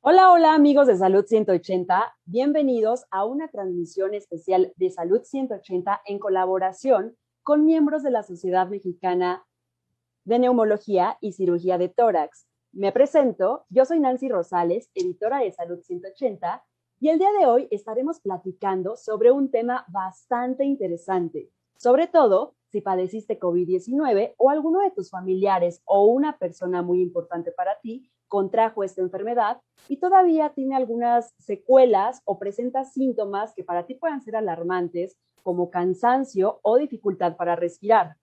Hola, hola amigos de Salud 180, bienvenidos a una transmisión especial de Salud 180 en colaboración con miembros de la Sociedad Mexicana de Neumología y Cirugía de Tórax. Me presento, yo soy Nancy Rosales, editora de Salud 180, y el día de hoy estaremos platicando sobre un tema bastante interesante, sobre todo si padeciste COVID-19 o alguno de tus familiares o una persona muy importante para ti contrajo esta enfermedad y todavía tiene algunas secuelas o presenta síntomas que para ti puedan ser alarmantes, como cansancio o dificultad para respirar.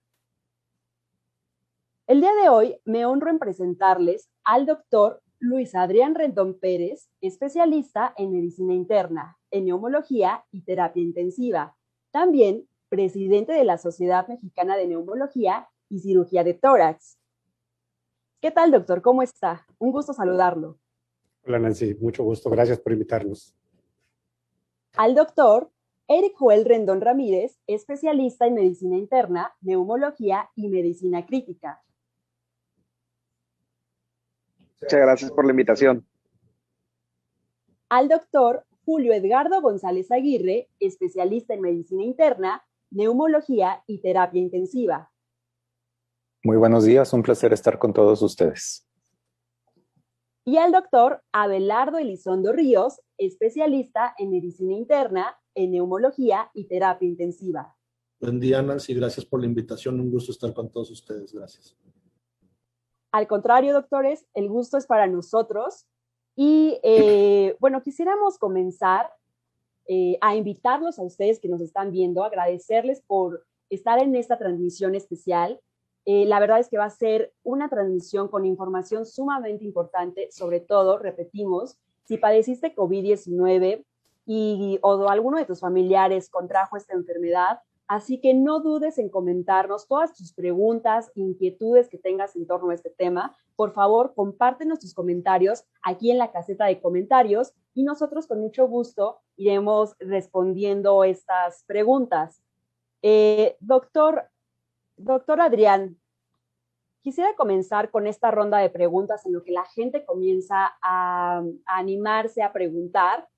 El día de hoy me honro en presentarles al doctor Luis Adrián Rendón Pérez, especialista en medicina interna, en neumología y terapia intensiva. También presidente de la Sociedad Mexicana de Neumología y Cirugía de Tórax. ¿Qué tal, doctor? ¿Cómo está? Un gusto saludarlo. Hola Nancy, mucho gusto. Gracias por invitarnos. Al doctor Eric Joel Rendón Ramírez, especialista en medicina interna, neumología y medicina crítica. Muchas gracias por la invitación. Al doctor Julio Edgardo González Aguirre, especialista en medicina interna, neumología y terapia intensiva. Muy buenos días, un placer estar con todos ustedes. Y al doctor Abelardo Elizondo Ríos, especialista en medicina interna, en neumología y terapia intensiva. Buen día, Nancy, gracias por la invitación, un gusto estar con todos ustedes, gracias. Al contrario, doctores, el gusto es para nosotros. Y bueno, quisiéramos comenzar a invitarlos a ustedes que nos están viendo, agradecerles por estar en esta transmisión especial. La verdad es que va a ser una transmisión con información sumamente importante, sobre todo, repetimos, si padeciste COVID-19 o alguno de tus familiares contrajo esta enfermedad, así que no dudes en comentarnos todas tus preguntas, inquietudes que tengas en torno a este tema. Por favor, compártenos tus comentarios aquí en la caseta de comentarios y nosotros con mucho gusto iremos respondiendo estas preguntas. Doctor Adrián, quisiera comenzar con esta ronda de preguntas en lo que la gente comienza a animarse a preguntar.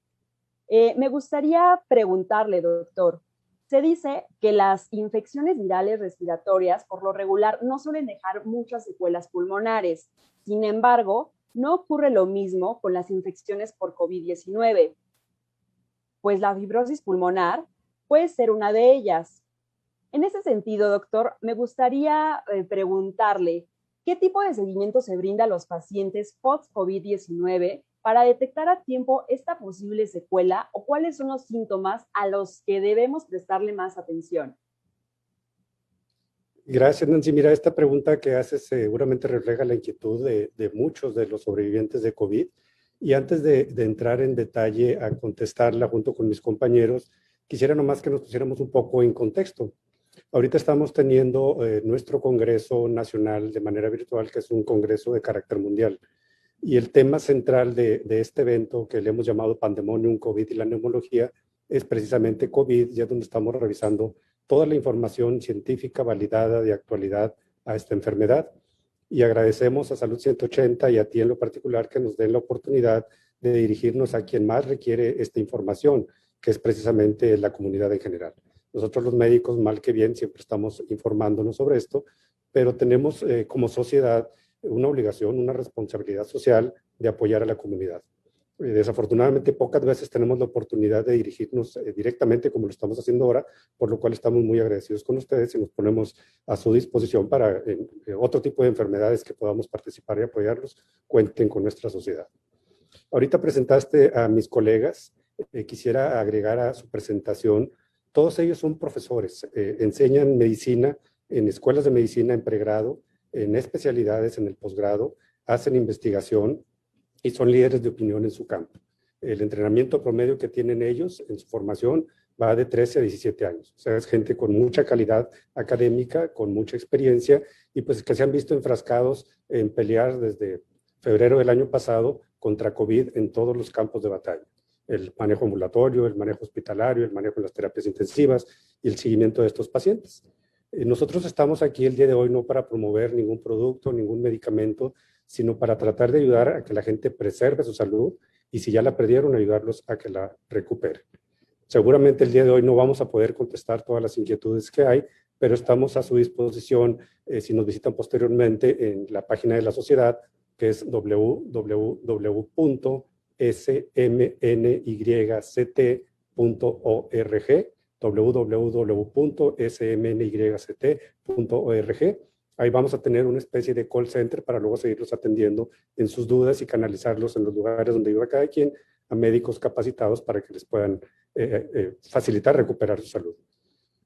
Me gustaría preguntarle, doctor, se dice que las infecciones virales respiratorias por lo regular no suelen dejar muchas secuelas pulmonares. Sin embargo, no ocurre lo mismo con las infecciones por COVID-19, pues la fibrosis pulmonar puede ser una de ellas. En ese sentido, doctor, me gustaría preguntarle, ¿qué tipo de seguimiento se brinda a los pacientes post-COVID-19 para detectar a tiempo esta posible secuela o cuáles son los síntomas a los que debemos prestarle más atención? Gracias Nancy. Mira, esta pregunta que haces seguramente refleja la inquietud de muchos de los sobrevivientes de COVID. Y antes de entrar en detalle a contestarla junto con mis compañeros, quisiera nomás que nos pusiéramos un poco en contexto. Ahorita estamos teniendo nuestro Congreso Nacional de manera virtual, que es un congreso de carácter mundial. Y el tema central de este evento, que le hemos llamado Pandemonium COVID y la neumología, es precisamente COVID, y es donde estamos revisando toda la información científica validada de actualidad a esta enfermedad. Y agradecemos a Salud 180 y a ti en lo particular que nos den la oportunidad de dirigirnos a quien más requiere esta información, que es precisamente la comunidad en general. Nosotros los médicos, mal que bien, siempre estamos informándonos sobre esto, pero tenemos como sociedad una obligación, una responsabilidad social de apoyar a la comunidad. Desafortunadamente, pocas veces tenemos la oportunidad de dirigirnos directamente como lo estamos haciendo ahora, por lo cual estamos muy agradecidos con ustedes y nos ponemos a su disposición para otro tipo de enfermedades que podamos participar y apoyarlos, cuenten con nuestra sociedad. Ahorita presentaste a mis colegas, quisiera agregar a su presentación, todos ellos son profesores, enseñan medicina en escuelas de medicina en pregrado, en especialidades en el posgrado, hacen investigación y son líderes de opinión en su campo. El entrenamiento promedio que tienen ellos en su formación va de 13 a 17 años. O sea, es gente con mucha calidad académica, con mucha experiencia y pues que se han visto enfrascados en pelear desde febrero del año pasado contra COVID en todos los campos de batalla. El manejo ambulatorio, el manejo hospitalario, el manejo de las terapias intensivas y el seguimiento de estos pacientes. Nosotros estamos aquí el día de hoy no para promover ningún producto, ningún medicamento, sino para tratar de ayudar a que la gente preserve su salud y si ya la perdieron, ayudarlos a que la recuperen. Seguramente el día de hoy no vamos a poder contestar todas las inquietudes que hay, pero estamos a su disposición si nos visitan posteriormente en la página de la sociedad, que es www.smnyct.org, www.smnyct.org. Ahí vamos a tener una especie de call center para luego seguirlos atendiendo en sus dudas y canalizarlos en los lugares donde viva cada quien a médicos capacitados para que les puedan facilitar recuperar su salud.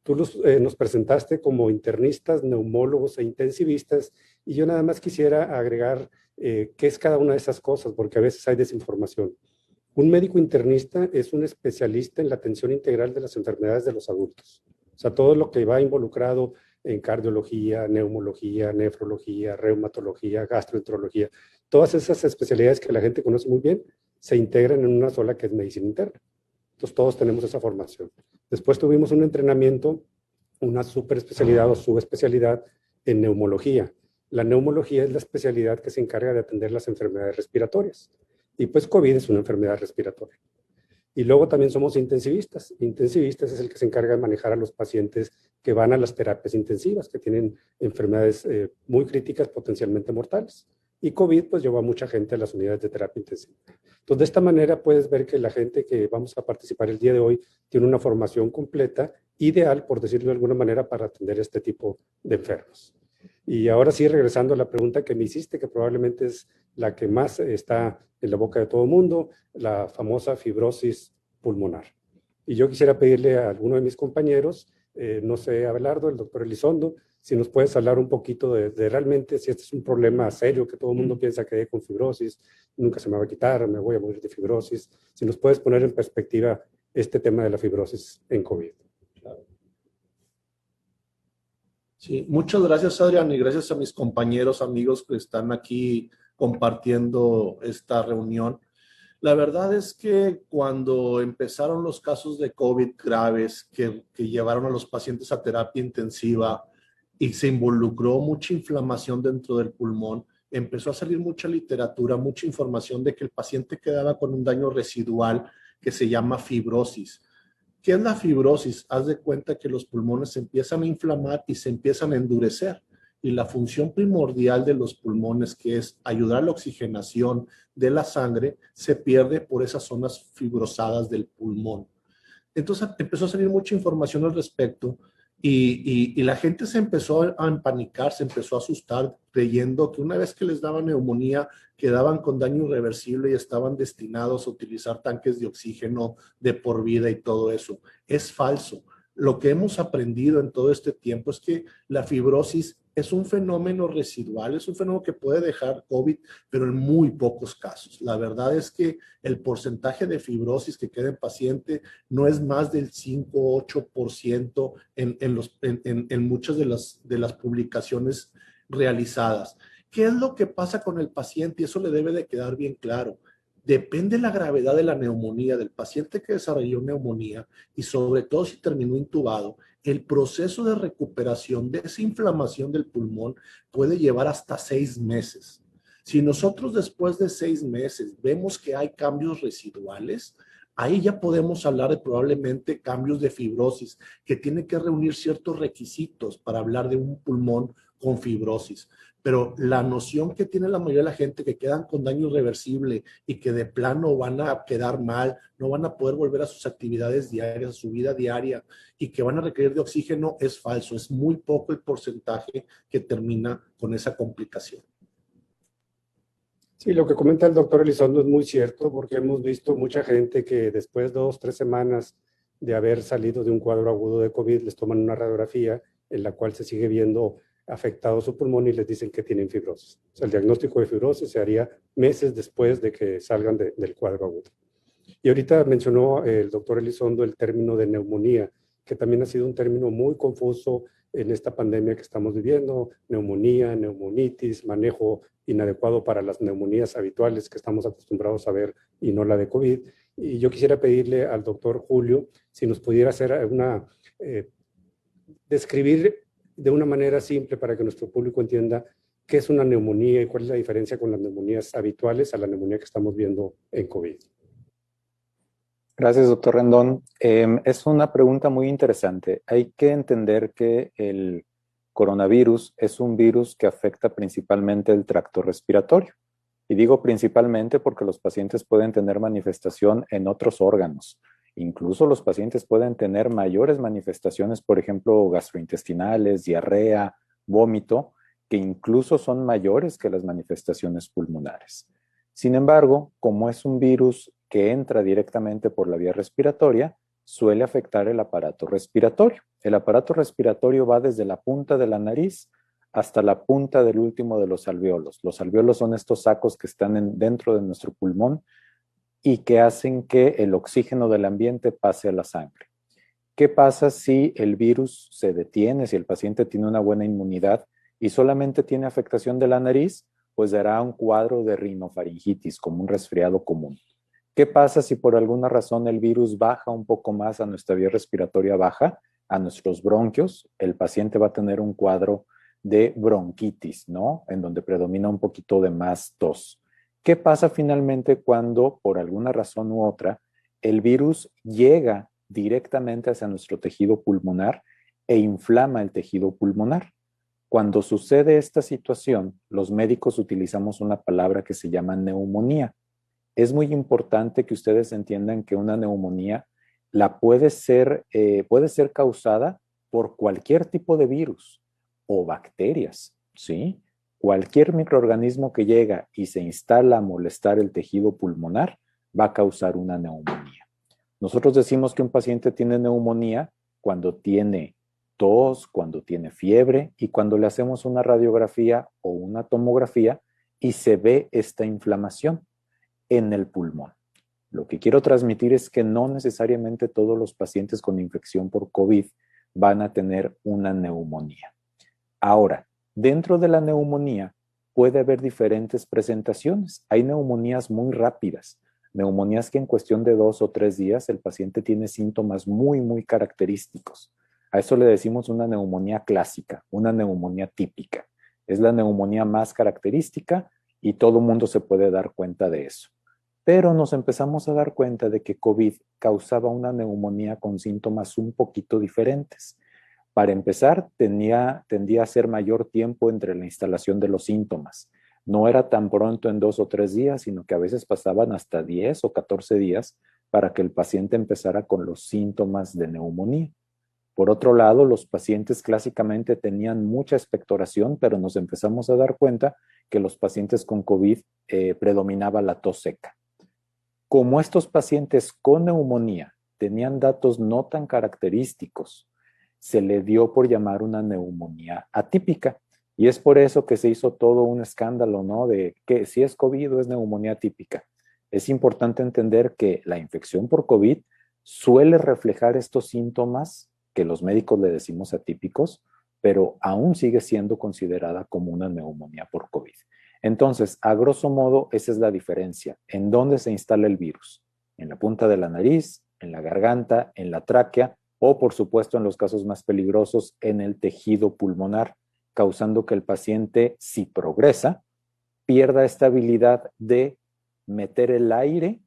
Tú nos presentaste como internistas, neumólogos e intensivistas, y yo nada más quisiera agregar qué es cada una de esas cosas, porque a veces hay desinformación. Un médico internista es un especialista en la atención integral de las enfermedades de los adultos. O sea, todo lo que va involucrado en cardiología, neumología, nefrología, reumatología, gastroenterología, todas esas especialidades que la gente conoce muy bien, se integran en una sola que es medicina interna. Entonces todos tenemos esa formación. Después tuvimos un entrenamiento, una superespecialidad o subespecialidad en neumología. La neumología es la especialidad que se encarga de atender las enfermedades respiratorias. Y pues COVID es una enfermedad respiratoria. Y luego también somos intensivistas. Intensivistas es el que se encarga de manejar a los pacientes que van a las terapias intensivas, que tienen enfermedades muy críticas, potencialmente mortales. Y COVID pues llevó a mucha gente a las unidades de terapia intensiva. Entonces, de esta manera puedes ver que la gente que vamos a participar el día de hoy tiene una formación completa, ideal, por decirlo de alguna manera, para atender este tipo de enfermos. Y ahora sí, regresando a la pregunta que me hiciste, que probablemente es la que más está en la boca de todo el mundo, la famosa fibrosis pulmonar. Y yo quisiera pedirle a alguno de mis compañeros, no sé, Abelardo, el doctor Elizondo, si nos puedes hablar un poquito de realmente si este es un problema serio que todo el mundo piensa que hay con fibrosis, nunca se me va a quitar, me voy a morir de fibrosis. Si nos puedes poner en perspectiva este tema de la fibrosis en COVID. Sí, muchas gracias, Adrián, y gracias a mis compañeros, amigos que están aquí compartiendo esta reunión. La verdad es que cuando empezaron los casos de COVID graves que llevaron a los pacientes a terapia intensiva y se involucró mucha inflamación dentro del pulmón, empezó a salir mucha literatura, mucha información de que el paciente quedaba con un daño residual que se llama fibrosis. ¿Qué es la fibrosis? Haz de cuenta que los pulmones se empiezan a inflamar y se empiezan a endurecer. Y la función primordial de los pulmones, que es ayudar a la oxigenación de la sangre, se pierde por esas zonas fibrosadas del pulmón. Entonces empezó a salir mucha información al respecto y la gente se empezó a empanicar, se empezó a asustar, creyendo que una vez que les daban neumonía, quedaban con daño irreversible y estaban destinados a utilizar tanques de oxígeno de por vida y todo eso. Es falso. Lo que hemos aprendido en todo este tiempo es que la fibrosis es un fenómeno residual, es un fenómeno que puede dejar COVID, pero en muy pocos casos. La verdad es que el porcentaje de fibrosis que queda en paciente no es más del 5 o 8% en muchas de las publicaciones realizadas. ¿Qué es lo que pasa con el paciente? Y eso le debe de quedar bien claro. Depende de la gravedad de la neumonía, del paciente que desarrolló neumonía y sobre todo si terminó intubado, el proceso de recuperación de esa inflamación del pulmón puede llevar hasta 6 meses. Si nosotros después de 6 meses vemos que hay cambios residuales, ahí ya podemos hablar de probablemente cambios de fibrosis, que tiene que reunir ciertos requisitos para hablar de un pulmón con fibrosis. Pero la noción que tiene la mayoría de la gente que quedan con daño irreversible y que de plano van a quedar mal, no van a poder volver a sus actividades diarias, a su vida diaria y que van a requerir de oxígeno es falso. Es muy poco el porcentaje que termina con esa complicación. Sí, lo que comenta el doctor Elizondo es muy cierto porque hemos visto mucha gente que después de 2 o 3 semanas de haber salido de un cuadro agudo de COVID les toman una radiografía en la cual se sigue viendo afectado su pulmón y les dicen que tienen fibrosis. O sea, el diagnóstico de fibrosis se haría meses después de que salgan del cuadro agudo. Y ahorita mencionó el doctor Elizondo el término de neumonía, que también ha sido un término muy confuso en esta pandemia que estamos viviendo, neumonía, neumonitis, manejo inadecuado para las neumonías habituales que estamos acostumbrados a ver y no la de COVID. Y yo quisiera pedirle al doctor Julio si nos pudiera hacer describir de una manera simple para que nuestro público entienda qué es una neumonía y cuál es la diferencia con las neumonías habituales a la neumonía que estamos viendo en COVID. Gracias, doctor Rendón. Es una pregunta muy interesante. Hay que entender que el coronavirus es un virus que afecta principalmente el tracto respiratorio. Y digo principalmente porque los pacientes pueden tener manifestación en otros órganos. Incluso los pacientes pueden tener mayores manifestaciones, por ejemplo, gastrointestinales, diarrea, vómito, que incluso son mayores que las manifestaciones pulmonares. Sin embargo, como es un virus que entra directamente por la vía respiratoria, suele afectar el aparato respiratorio. El aparato respiratorio va desde la punta de la nariz hasta la punta del último de los alvéolos. Los alvéolos son estos sacos que están dentro de nuestro pulmón y que hacen que el oxígeno del ambiente pase a la sangre. ¿Qué pasa si el virus se detiene, si el paciente tiene una buena inmunidad y solamente tiene afectación de la nariz? Pues dará un cuadro de rinofaringitis, como un resfriado común. ¿Qué pasa si por alguna razón el virus baja un poco más a nuestra vía respiratoria baja, a nuestros bronquios? El paciente va a tener un cuadro de bronquitis, ¿no? En donde predomina un poquito de más tos. ¿Qué pasa finalmente cuando, por alguna razón u otra, el virus llega directamente hacia nuestro tejido pulmonar e inflama el tejido pulmonar? Cuando sucede esta situación, los médicos utilizamos una palabra que se llama neumonía. Es muy importante que ustedes entiendan que una neumonía puede ser causada por cualquier tipo de virus o bacterias, ¿sí? Cualquier microorganismo que llega y se instala a molestar el tejido pulmonar va a causar una neumonía. Nosotros decimos que un paciente tiene neumonía cuando tiene tos, cuando tiene fiebre y cuando le hacemos una radiografía o una tomografía y se ve esta inflamación en el pulmón. Lo que quiero transmitir es que no necesariamente todos los pacientes con infección por COVID van a tener una neumonía. Ahora, dentro de la neumonía puede haber diferentes presentaciones. Hay neumonías muy rápidas, neumonías que en cuestión de 2 o 3 días el paciente tiene síntomas muy característicos. A eso le decimos una neumonía clásica, una neumonía típica. Es la neumonía más característica y todo el mundo se puede dar cuenta de eso. Pero nos empezamos a dar cuenta de que COVID causaba una neumonía con síntomas un poquito diferentes. Para empezar, tendía a ser mayor tiempo entre la instalación de los síntomas. No era tan pronto en 2 o 3 días, sino que a veces pasaban hasta 10 o 14 días para que el paciente empezara con los síntomas de neumonía. Por otro lado, los pacientes clásicamente tenían mucha expectoración, pero nos empezamos a dar cuenta que los pacientes con COVID predominaba la tos seca. Como estos pacientes con neumonía tenían datos no tan característicos, se le dio por llamar una neumonía atípica. Y es por eso que se hizo todo un escándalo, ¿no? De que si es COVID o es neumonía atípica. Es importante entender que la infección por COVID suele reflejar estos síntomas que los médicos le decimos atípicos, pero aún sigue siendo considerada como una neumonía por COVID. Entonces, a grosso modo, esa es la diferencia. ¿En dónde se instala el virus? En la punta de la nariz, en la garganta, en la tráquea, o por supuesto en los casos más peligrosos en el tejido pulmonar, causando que el paciente, si progresa, pierda esta habilidad de meter el aire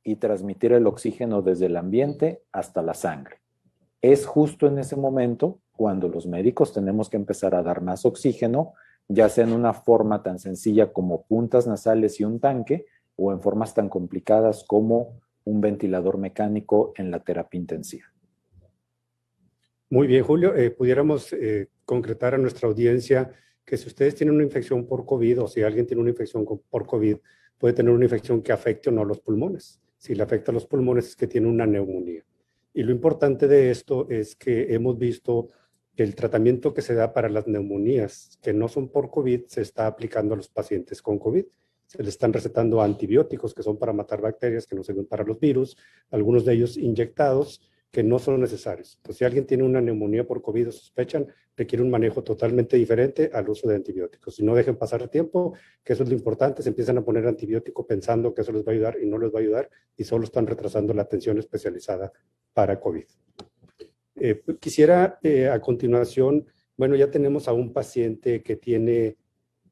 y transmitir el oxígeno desde el ambiente hasta la sangre. Es justo en ese momento cuando los médicos tenemos que empezar a dar más oxígeno, ya sea en una forma tan sencilla como puntas nasales y un tanque, o en formas tan complicadas como un ventilador mecánico en la terapia intensiva. Muy bien, Julio. Pudiéramos concretar a nuestra audiencia que si ustedes tienen una infección por COVID o si alguien tiene una infección por COVID, puede tener una infección que afecte o no los pulmones. Si le afecta a los pulmones es que tiene una neumonía. Y lo importante de esto es que hemos visto que el tratamiento que se da para las neumonías que no son por COVID se está aplicando a los pacientes con COVID. Se les están recetando antibióticos que son para matar bacterias, que no sirven para los virus, algunos de ellos inyectados, que no son necesarios. Entonces, si alguien tiene una neumonía por COVID o sospechan, requiere un manejo totalmente diferente al uso de antibióticos. Si no dejen pasar el tiempo, que eso es lo importante, se empiezan a poner antibiótico pensando que eso les va a ayudar y no les va a ayudar y solo están retrasando la atención especializada para COVID. Quisiera a continuación, bueno, ya tenemos a un paciente que tiene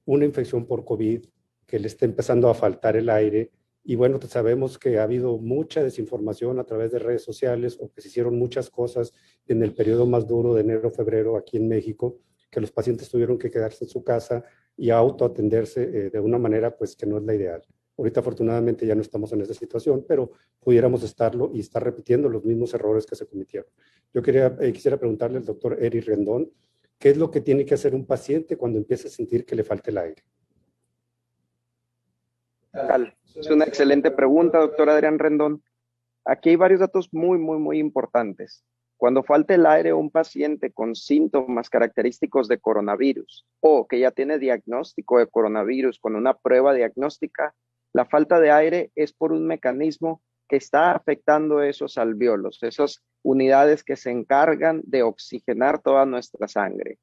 una infección por COVID, que le está empezando a faltar el aire Y bueno, pues sabemos que ha habido mucha desinformación a través de redes sociales o que se hicieron muchas cosas en el periodo más duro de enero-febrero aquí en México, que los pacientes tuvieron que quedarse en su casa y autoatenderse de una manera pues que no es la ideal. Ahorita afortunadamente ya no estamos en esa situación, pero pudiéramos estarlo y estar repitiendo los mismos errores que se cometieron. Yo quisiera preguntarle al doctor Eric Rendón, ¿qué es lo que tiene que hacer un paciente cuando empieza a sentir que le falta el aire? Es una excelente pregunta, doctor Adrián Rendón. Aquí hay varios datos muy importantes. Cuando falta el aire a un paciente con síntomas característicos de coronavirus o que ya tiene diagnóstico de coronavirus con una prueba diagnóstica, la falta de aire es por un mecanismo que está afectando esos alvéolos, esas unidades que se encargan de oxigenar toda nuestra sangre.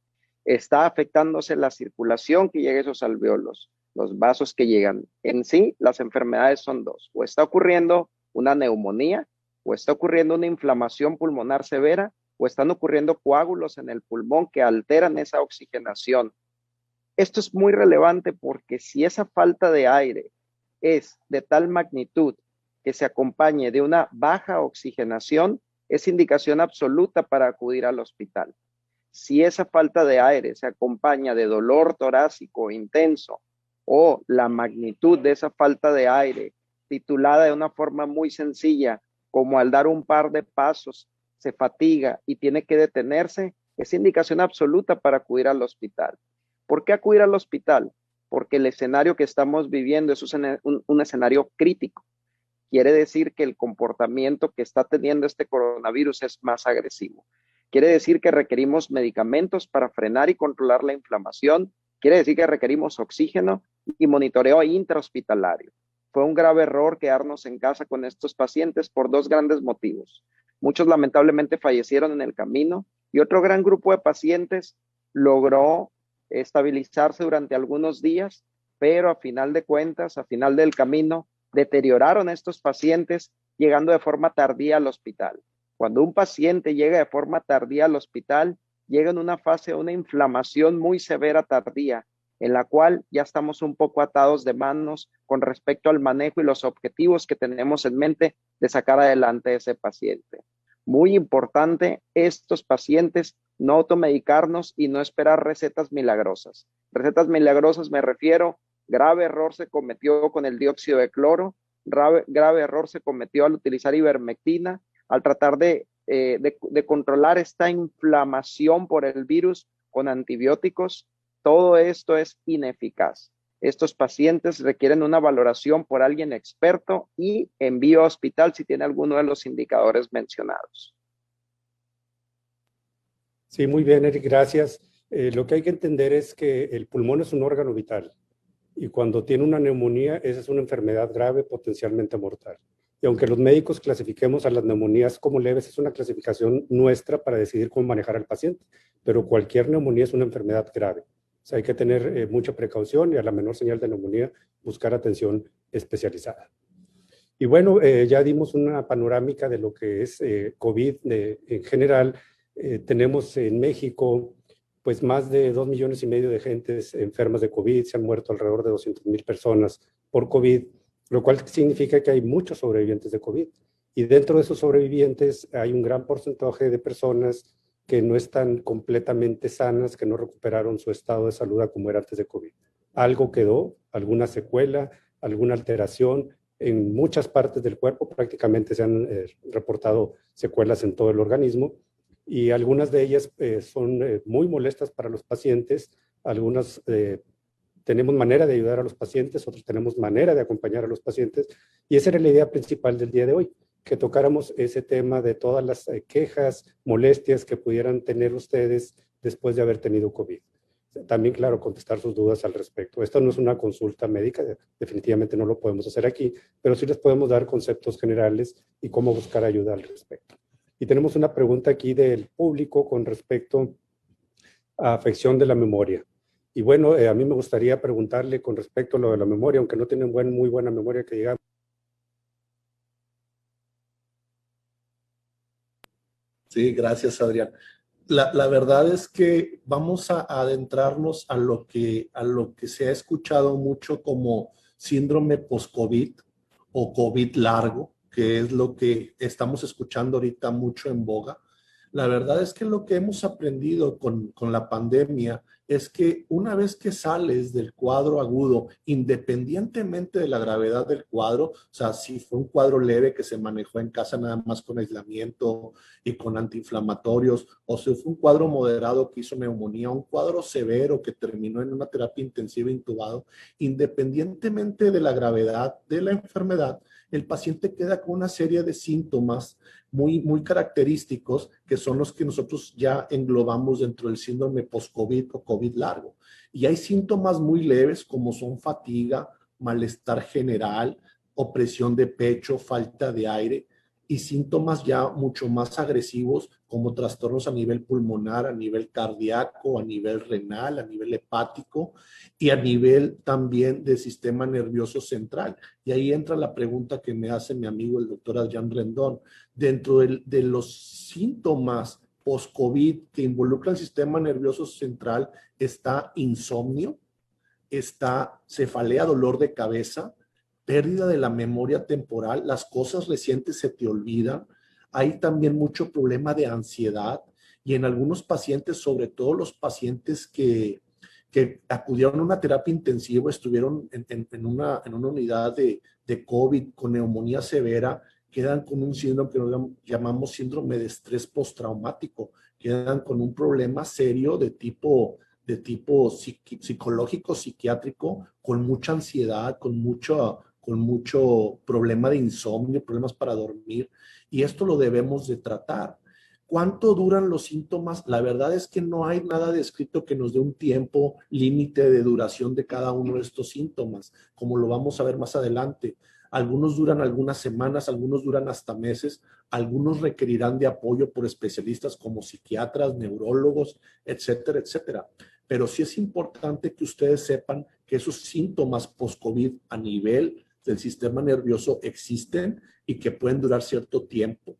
Está afectándose la circulación que llega a esos alvéolos, los vasos que llegan. En sí, las enfermedades son dos. O está ocurriendo una neumonía, o está ocurriendo una inflamación pulmonar severa, o están ocurriendo coágulos en el pulmón que alteran esa oxigenación. Esto es muy relevante porque si esa falta de aire es de tal magnitud que se acompañe de una baja oxigenación, es indicación absoluta para acudir al hospital. Si esa falta de aire se acompaña de dolor torácico intenso o la magnitud de esa falta de aire titulada de una forma muy sencilla, como al dar un par de pasos se fatiga y tiene que detenerse, es indicación absoluta para acudir al hospital. ¿Por qué acudir al hospital? Porque el escenario que estamos viviendo es un escenario crítico. Quiere decir que el comportamiento que está teniendo este coronavirus es más agresivo. Quiere decir que requerimos medicamentos para frenar y controlar la inflamación. Quiere decir que requerimos oxígeno y monitoreo intrahospitalario. Fue un grave error quedarnos en casa con estos pacientes por dos grandes motivos. Muchos lamentablemente fallecieron en el camino y otro gran grupo de pacientes logró estabilizarse durante algunos días, pero a final de cuentas, a final del camino, deterioraron a estos pacientes llegando de forma tardía al hospital. Cuando un paciente llega de forma tardía al hospital, llega en una fase de una inflamación muy severa tardía, en la cual ya estamos un poco atados de manos con respecto al manejo y los objetivos que tenemos en mente de sacar adelante a ese paciente. Muy importante, estos pacientes no automedicarnos y no esperar recetas milagrosas. Recetas milagrosas me refiero, grave error se cometió con el dióxido de cloro, grave error se cometió al utilizar ivermectina, al tratar de controlar esta inflamación por el virus con antibióticos. Todo esto es ineficaz. Estos pacientes requieren una valoración por alguien experto y envío a hospital si tiene alguno de los indicadores mencionados. Sí, muy bien, Eric, gracias. Lo que hay que entender es que el pulmón es un órgano vital y cuando tiene una neumonía, esa es una enfermedad grave, potencialmente mortal. Y aunque los médicos clasifiquemos a las neumonías como leves, es una clasificación nuestra para decidir cómo manejar al paciente, pero cualquier neumonía es una enfermedad grave. O sea, hay que tener mucha precaución y a la menor señal de neumonía buscar atención especializada. Y bueno, ya dimos una panorámica de lo que es COVID en general. Tenemos en México pues más de 2,5 millones de gentes enfermas de COVID, se han muerto alrededor de 200,000 personas por COVID, lo cual significa que hay muchos sobrevivientes de COVID. Y dentro de esos sobrevivientes hay un gran porcentaje de personas que no están completamente sanas, que no recuperaron su estado de salud a como era antes de COVID. Algo quedó, alguna secuela, alguna alteración en muchas partes del cuerpo, prácticamente se han reportado secuelas en todo el organismo y algunas de ellas son muy molestas para los pacientes, algunas tenemos manera de ayudar a los pacientes, otros tenemos manera de acompañar a los pacientes y esa era la idea principal del día de hoy, que tocáramos ese tema de todas las quejas, molestias que pudieran tener ustedes después de haber tenido COVID. También, claro, contestar sus dudas al respecto. Esto no es una consulta médica, definitivamente no lo podemos hacer aquí, pero sí les podemos dar conceptos generales y cómo buscar ayuda al respecto. Y tenemos una pregunta aquí del público con respecto a afección de la memoria. Y bueno, a mí me gustaría preguntarle con respecto a lo de la memoria, aunque no tienen muy buena memoria que digamos. Sí, gracias, Adrián. La verdad es que vamos a adentrarnos a lo que se ha escuchado mucho como síndrome post-COVID o COVID largo, que es lo que estamos escuchando ahorita mucho en boga. La verdad es que lo que hemos aprendido con la pandemia es que una vez que sales del cuadro agudo, independientemente de la gravedad del cuadro, o sea, si fue un cuadro leve que se manejó en casa nada más con aislamiento y con antiinflamatorios, o si fue un cuadro moderado que hizo neumonía, un cuadro severo que terminó en una terapia intensiva intubado, independientemente de la gravedad de la enfermedad, el paciente queda con una serie de síntomas muy característicos, que son los que nosotros ya englobamos dentro del síndrome post-COVID o COVID largo. Y hay síntomas muy leves como son fatiga, malestar general, opresión de pecho, falta de aire, y síntomas ya mucho más agresivos como trastornos a nivel pulmonar, a nivel cardíaco, a nivel renal, a nivel hepático y a nivel también del sistema nervioso central. Y ahí entra la pregunta que me hace mi amigo el doctor Adrián Rendón. Dentro de los síntomas post-COVID que involucran el sistema nervioso central está insomnio, está cefalea, dolor de cabeza, pérdida de la memoria temporal, las cosas recientes se te olvidan, hay también mucho problema de ansiedad y en algunos pacientes, sobre todo los pacientes que acudieron a una terapia intensiva, estuvieron en una unidad de COVID con neumonía severa, quedan con un síndrome que nos llamamos síndrome de estrés postraumático, quedan con un problema serio de tipo psicológico, psiquiátrico, con mucha ansiedad, con mucho problema de insomnio, problemas para dormir, y esto lo debemos de tratar. ¿Cuánto duran los síntomas? La verdad es que no hay nada descrito que nos dé un tiempo límite de duración de cada uno de estos síntomas, como lo vamos a ver más adelante. Algunos duran algunas semanas, algunos duran hasta meses, algunos requerirán de apoyo por especialistas como psiquiatras, neurólogos, etcétera, etcétera. Pero sí es importante que ustedes sepan que esos síntomas post-COVID a nivel del sistema nervioso existen y que pueden durar cierto tiempo.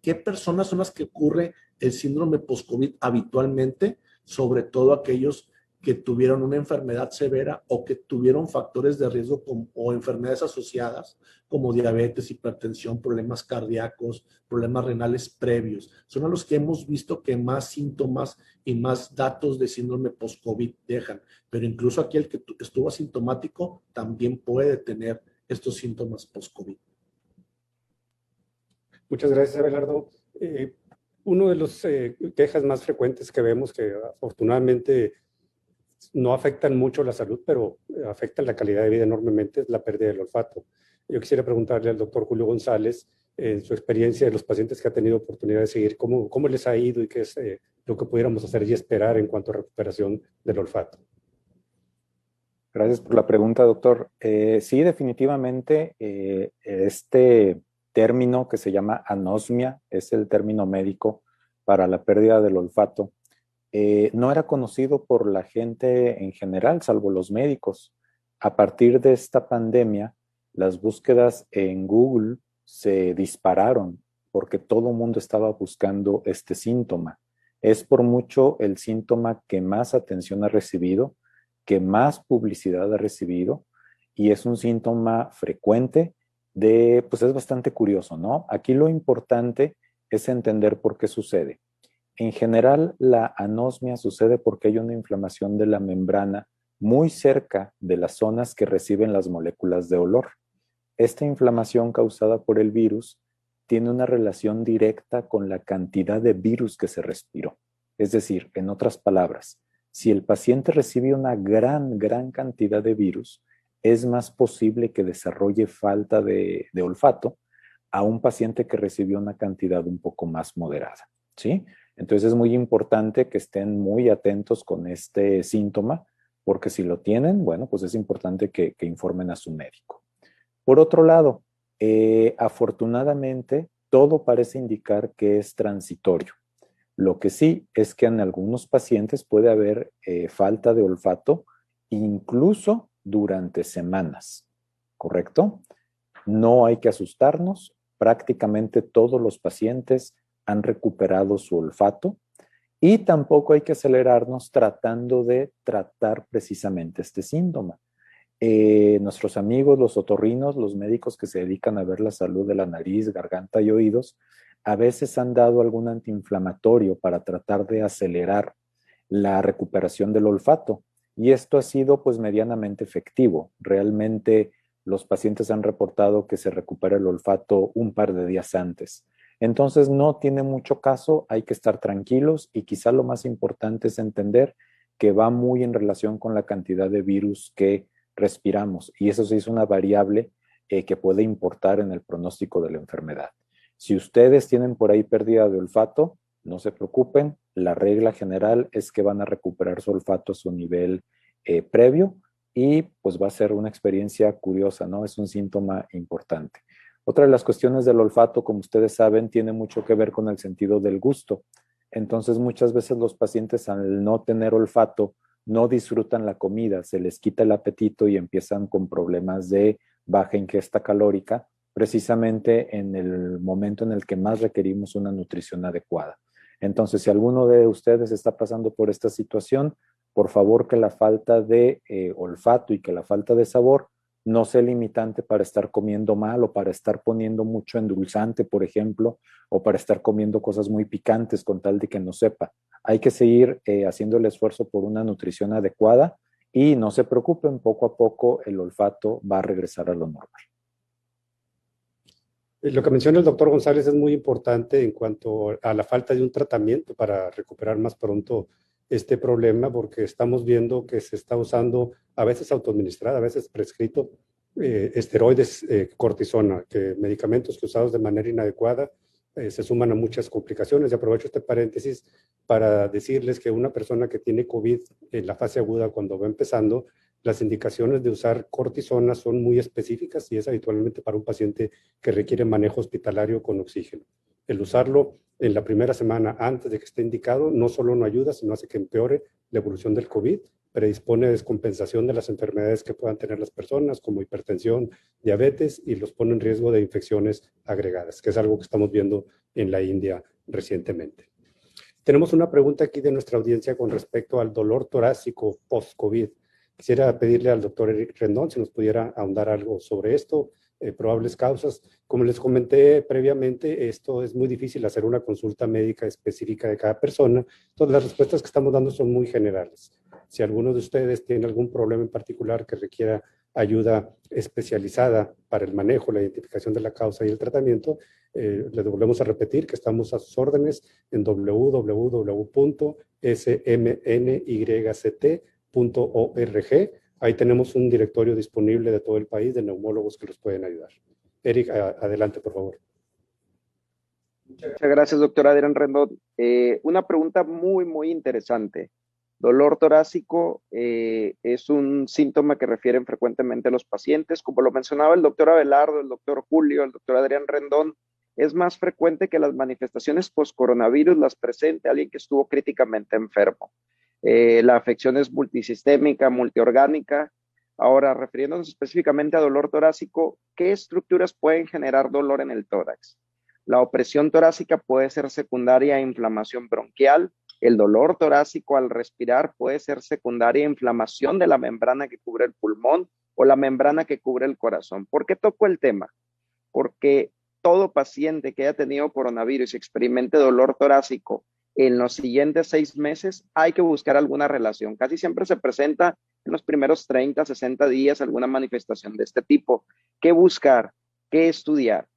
¿Qué personas son las que ocurre el síndrome post-COVID habitualmente? Sobre todo aquellos que tuvieron una enfermedad severa o que tuvieron factores de riesgo o enfermedades asociadas como diabetes, hipertensión, problemas cardíacos, problemas renales previos. Son a los que hemos visto que más síntomas y más datos de síndrome post-COVID dejan. Pero incluso aquel que estuvo asintomático también puede tener estos síntomas post-COVID. Muchas gracias, Abelardo. Uno de los quejas más frecuentes que vemos, que afortunadamente no afectan mucho la salud, pero afectan la calidad de vida enormemente, es la pérdida del olfato. Yo quisiera preguntarle al doctor Julio González, en su experiencia de los pacientes que ha tenido oportunidad de seguir, ¿cómo les ha ido y qué es lo que pudiéramos hacer y esperar en cuanto a recuperación del olfato? Gracias por la pregunta, doctor. Sí, definitivamente este término que se llama anosmia es el término médico para la pérdida del olfato. No era conocido por la gente en general, salvo los médicos. A partir de esta pandemia, las búsquedas en Google se dispararon porque todo el mundo estaba buscando este síntoma. Es por mucho el síntoma que más atención ha recibido, que más publicidad ha recibido, y es un síntoma frecuente pues es bastante curioso, ¿no? Aquí lo importante es entender por qué sucede. En general, la anosmia sucede porque hay una inflamación de la membrana muy cerca de las zonas que reciben las moléculas de olor. Esta inflamación causada por el virus tiene una relación directa con la cantidad de virus que se respiró. Es decir, en otras palabras, si el paciente recibe una gran cantidad de virus, es más posible que desarrolle falta de olfato a un paciente que recibió una cantidad un poco más moderada, ¿sí? Entonces es muy importante que estén muy atentos con este síntoma, porque si lo tienen, bueno, pues es importante que informen a su médico. Por otro lado, afortunadamente, todo parece indicar que es transitorio. Lo que sí es que en algunos pacientes puede haber falta de olfato, incluso durante semanas, ¿correcto? No hay que asustarnos. Prácticamente todos los pacientes han recuperado su olfato y tampoco hay que acelerarnos tratando de tratar precisamente este síntoma. nuestros amigos, los otorrinos, los médicos que se dedican a ver la salud de la nariz, garganta y oídos, a veces han dado algún antiinflamatorio para tratar de acelerar la recuperación del olfato. Y esto ha sido pues medianamente efectivo. Realmente los pacientes han reportado que se recupera el olfato un par de días antes. Entonces no tiene mucho caso, hay que estar tranquilos y quizá lo más importante es entender que va muy en relación con la cantidad de virus que respiramos y eso sí es una variable que puede importar en el pronóstico de la enfermedad. Si ustedes tienen por ahí pérdida de olfato, no se preocupen, la regla general es que van a recuperar su olfato a su nivel previo y pues va a ser una experiencia curiosa, ¿no? Es un síntoma importante. Otra de las cuestiones del olfato, como ustedes saben, tiene mucho que ver con el sentido del gusto. Entonces, muchas veces los pacientes al no tener olfato no disfrutan la comida, se les quita el apetito y empiezan con problemas de baja ingesta calórica, precisamente en el momento en el que más requerimos una nutrición adecuada. Entonces, si alguno de ustedes está pasando por esta situación, por favor que la falta de olfato y que la falta de sabor no sea limitante para estar comiendo mal o para estar poniendo mucho endulzante, por ejemplo, o para estar comiendo cosas muy picantes con tal de que no sepa. Hay que seguir haciendo el esfuerzo por una nutrición adecuada y no se preocupen, poco a poco el olfato va a regresar a lo normal. Lo que menciona el doctor González es muy importante en cuanto a la falta de un tratamiento para recuperar más pronto este problema, porque estamos viendo que se está usando, a veces autoadministrada, a veces prescrito, esteroides, cortisona, que medicamentos que usados de manera inadecuada se suman a muchas complicaciones. Y aprovecho este paréntesis para decirles que una persona que tiene COVID en la fase aguda, cuando va empezando, las indicaciones de usar cortisona son muy específicas y es habitualmente para un paciente que requiere manejo hospitalario con oxígeno. El usarlo en la primera semana antes de que esté indicado no solo no ayuda, sino hace que empeore la evolución del COVID, predispone a descompensación de las enfermedades que puedan tener las personas, como hipertensión, diabetes, y los pone en riesgo de infecciones agregadas, que es algo que estamos viendo en la India recientemente. Tenemos una pregunta aquí de nuestra audiencia con respecto al dolor torácico post-COVID. Quisiera pedirle al doctor Eric Rendón si nos pudiera ahondar algo sobre esto, probables causas. Como les comenté previamente, esto es muy difícil hacer una consulta médica específica de cada persona. Entonces, las respuestas que estamos dando son muy generales. Si alguno de ustedes tiene algún problema en particular que requiera ayuda especializada para el manejo, la identificación de la causa y el tratamiento, les volvemos a repetir que estamos a sus órdenes en www.smnyct.org. Ahí tenemos un directorio disponible de todo el país de neumólogos que los pueden ayudar. Eric, adelante, por favor. Muchas gracias, doctor Adrián Rendón. Una pregunta muy interesante. Dolor torácico es un síntoma que refieren frecuentemente los pacientes. Como lo mencionaba el doctor Abelardo, el doctor Julio, el doctor Adrián Rendón, es más frecuente que las manifestaciones post-coronavirus las presente alguien que estuvo críticamente enfermo. La afección es multisistémica, multiorgánica. Ahora, refiriéndonos específicamente a dolor torácico, ¿qué estructuras pueden generar dolor en el tórax? La opresión torácica puede ser secundaria a inflamación bronquial. El dolor torácico al respirar puede ser secundaria a inflamación de la membrana que cubre el pulmón o la membrana que cubre el corazón. ¿Por qué toco el tema? Porque todo paciente que haya tenido coronavirus y experimente dolor torácico en los siguientes 6 meses, hay que buscar alguna relación. Casi siempre se presenta en los primeros 30, 60 días alguna manifestación de este tipo. ¿Qué buscar? ¿Qué estudiar?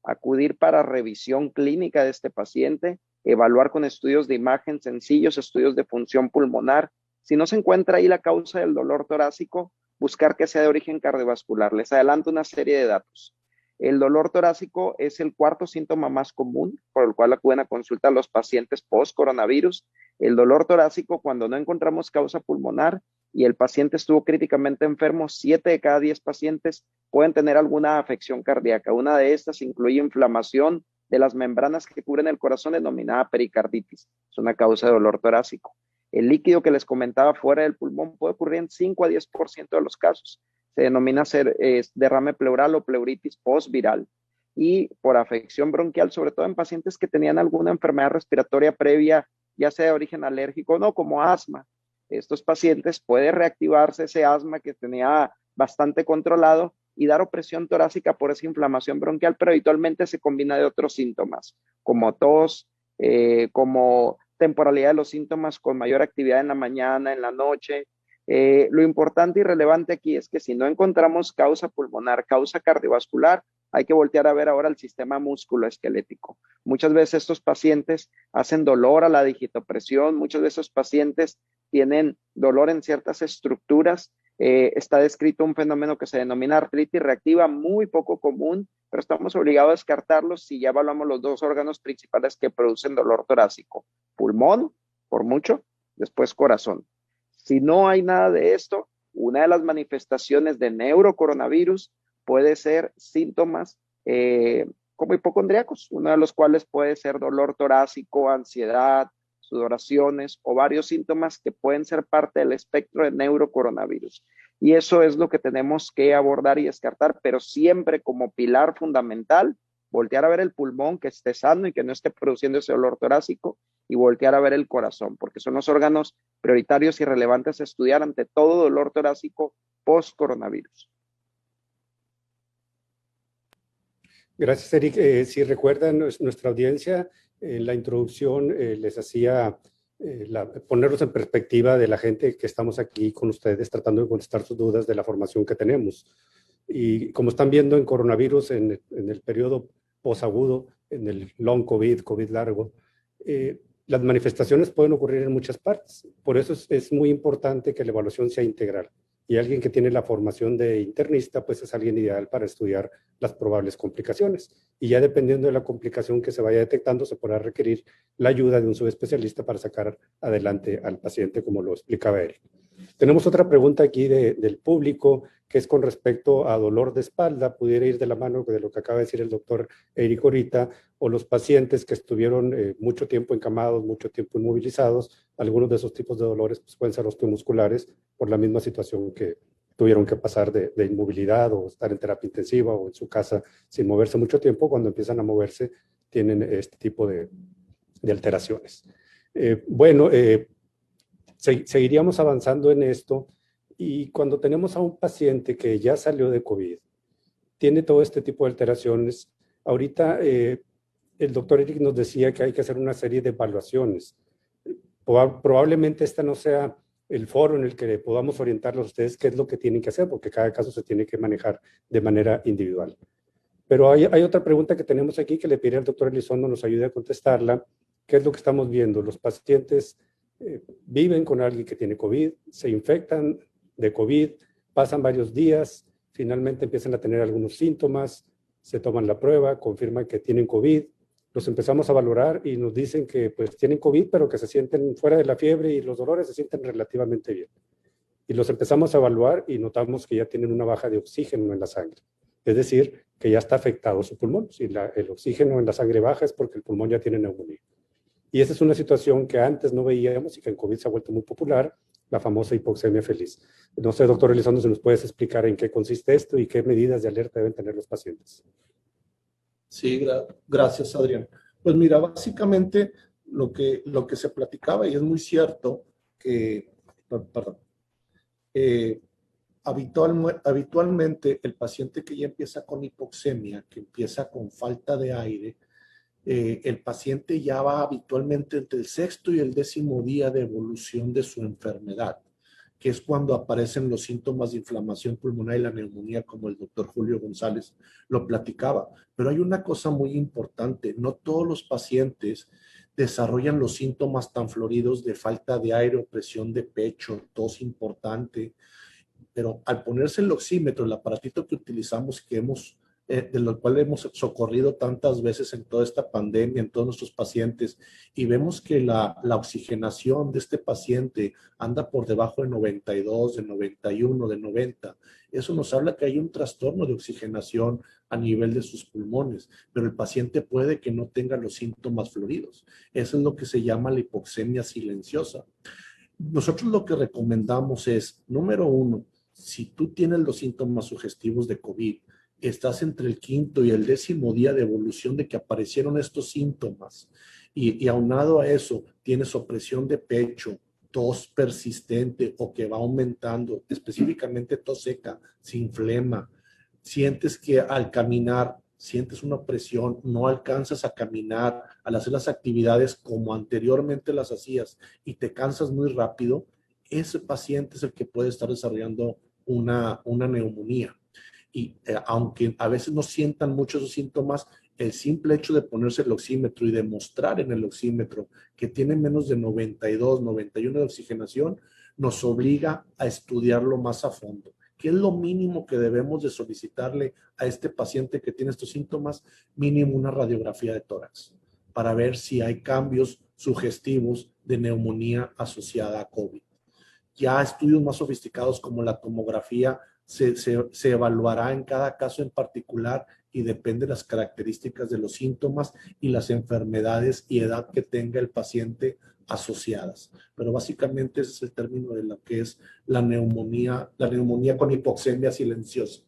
Acudir para revisión clínica de este paciente, evaluar con estudios de imagen sencillos, estudios de función pulmonar. Si no se encuentra ahí la causa del dolor torácico, buscar que sea de origen cardiovascular. Les adelanto una serie de datos. El dolor torácico es el 4º síntoma más común por el cual acuden a consulta a los pacientes post-coronavirus. El dolor torácico, cuando no encontramos causa pulmonar y el paciente estuvo críticamente enfermo, 7 de cada 10 pacientes pueden tener alguna afección cardíaca. Una de estas incluye inflamación de las membranas que cubren el corazón, denominada pericarditis. Es una causa de dolor torácico. El líquido que les comentaba fuera del pulmón puede ocurrir en 5 a 10% de los casos. Se denomina derrame pleural o pleuritis postviral. Y por afección bronquial, sobre todo en pacientes que tenían alguna enfermedad respiratoria previa, ya sea de origen alérgico o no, como asma. Estos pacientes puede reactivarse ese asma que tenía bastante controlado y dar opresión torácica por esa inflamación bronquial, pero habitualmente se combina de otros síntomas, como tos, como temporalidad de los síntomas con mayor actividad en la mañana, en la noche. Lo importante y relevante aquí es que si no encontramos causa pulmonar, causa cardiovascular, hay que voltear a ver ahora el sistema musculoesquelético. Muchas veces estos pacientes hacen dolor a la digitopresión, muchos de esos pacientes tienen dolor en ciertas estructuras. Está descrito un fenómeno que se denomina artritis reactiva, muy poco común, pero estamos obligados a descartarlos si ya evaluamos los dos órganos principales que producen dolor torácico: pulmón, por mucho, después corazón. Si no hay nada de esto, una de las manifestaciones de neurocoronavirus puede ser síntomas como hipocondríacos, uno de los cuales puede ser dolor torácico, ansiedad, sudoraciones o varios síntomas que pueden ser parte del espectro de neurocoronavirus. Y eso es lo que tenemos que abordar y descartar, pero siempre como pilar fundamental, voltear a ver el pulmón que esté sano y que no esté produciendo ese dolor torácico, y voltear a ver el corazón, porque son los órganos prioritarios y relevantes a estudiar ante todo dolor torácico post-coronavirus. Gracias, Eric. Si recuerdan, nuestra audiencia, en la introducción les hacía ponerlos en perspectiva de la gente que estamos aquí con ustedes tratando de contestar sus dudas de la formación que tenemos. Y como están viendo en coronavirus, en el periodo posagudo, en el long COVID, COVID largo, las manifestaciones pueden ocurrir en muchas partes. Por eso es muy importante que la evaluación sea integral. Y alguien que tiene la formación de internista, pues es alguien ideal para estudiar las probables complicaciones. Y ya dependiendo de la complicación que se vaya detectando, se podrá requerir la ayuda de un subespecialista para sacar adelante al paciente, como lo explicaba Eric. Tenemos otra pregunta aquí del público, que es con respecto a dolor de espalda. Pudiera ir de la mano de lo que acaba de decir el doctor Eric ahorita, o los pacientes que estuvieron mucho tiempo encamados, mucho tiempo inmovilizados. Algunos de esos tipos de dolores pues, pueden ser osteomusculares por la misma situación que tuvieron que pasar de inmovilidad o estar en terapia intensiva o en su casa sin moverse mucho tiempo. Cuando empiezan a moverse tienen este tipo de alteraciones. Seguiríamos avanzando en esto, y cuando tenemos a un paciente que ya salió de COVID, tiene todo este tipo de alteraciones, ahorita el doctor Eric nos decía que hay que hacer una serie de evaluaciones. Probablemente esta no sea el foro en el que podamos orientarlos a ustedes qué es lo que tienen que hacer, porque cada caso se tiene que manejar de manera individual. Pero hay otra pregunta que tenemos aquí que le pediré al doctor Elizondo nos ayude a contestarla. ¿Qué es lo que estamos viendo? Los pacientes viven con alguien que tiene COVID, se infectan de COVID, pasan varios días, finalmente empiezan a tener algunos síntomas, se toman la prueba, confirman que tienen COVID, los empezamos a valorar y nos dicen que pues tienen COVID, pero que se sienten fuera de la fiebre y los dolores se sienten relativamente bien. Y los empezamos a evaluar y notamos que ya tienen una baja de oxígeno en la sangre. Es decir, que ya está afectado su pulmón. Si el oxígeno en la sangre baja es porque el pulmón ya tiene neumonía. Y esa es una situación que antes no veíamos y que en COVID se ha vuelto muy popular, la famosa hipoxemia feliz. No sé, doctor Elizondo, si nos puedes explicar en qué consiste esto y qué medidas de alerta deben tener los pacientes. Sí, gracias, Adrián. Pues mira, básicamente lo que se platicaba, y es muy cierto, que, habitualmente el paciente que ya empieza con hipoxemia, que empieza con falta de aire, el paciente ya va habitualmente entre el 6º y el 10º día de evolución de su enfermedad, que es cuando aparecen los síntomas de inflamación pulmonar y la neumonía, como el doctor Julio González lo platicaba. Pero hay una cosa muy importante: no todos los pacientes desarrollan los síntomas tan floridos de falta de aire, opresión de pecho, tos importante, pero al ponerse el oxímetro, el aparatito que utilizamos, de lo cual hemos socorrido tantas veces en toda esta pandemia, en todos nuestros pacientes, y vemos que la oxigenación de este paciente anda por debajo de 92, de 91, de 90. Eso nos habla que hay un trastorno de oxigenación a nivel de sus pulmones, pero el paciente puede que no tenga los síntomas floridos. Eso es lo que se llama la hipoxemia silenciosa. Nosotros lo que recomendamos es, número 1, si tú tienes los síntomas sugestivos de COVID, estás entre el 5º y el 10º día de evolución de que aparecieron estos síntomas, y aunado a eso tienes opresión de pecho, tos persistente o que va aumentando, específicamente tos seca, sin flema, sientes que al caminar sientes una presión, no alcanzas a caminar, al hacer las actividades como anteriormente las hacías y te cansas muy rápido, ese paciente es el que puede estar desarrollando una neumonía. Y aunque a veces no sientan mucho esos síntomas, el simple hecho de ponerse el oxímetro y demostrar en el oxímetro que tiene menos de 92, 91 de oxigenación, nos obliga a estudiarlo más a fondo. ¿Qué es lo mínimo que debemos de solicitarle a este paciente que tiene estos síntomas? Mínimo una radiografía de tórax para ver si hay cambios sugestivos de neumonía asociada a COVID. Ya estudios más sofisticados como la tomografía se evaluará en cada caso en particular y depende de las características de los síntomas y las enfermedades y edad que tenga el paciente asociadas. Pero básicamente ese es el término de lo que es la neumonía con hipoxemia silenciosa.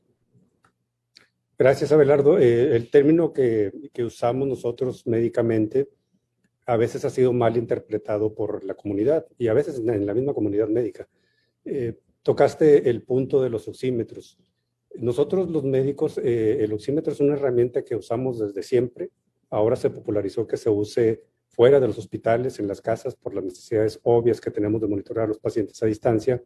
Gracias, Abelardo. El término que usamos nosotros médicamente a veces ha sido mal interpretado por la comunidad y a veces en la misma comunidad médica. Tocaste el punto de los oxímetros. Nosotros los médicos, el oxímetro es una herramienta que usamos desde siempre. Ahora se popularizó que se use fuera de los hospitales, en las casas, por las necesidades obvias que tenemos de monitorear a los pacientes a distancia.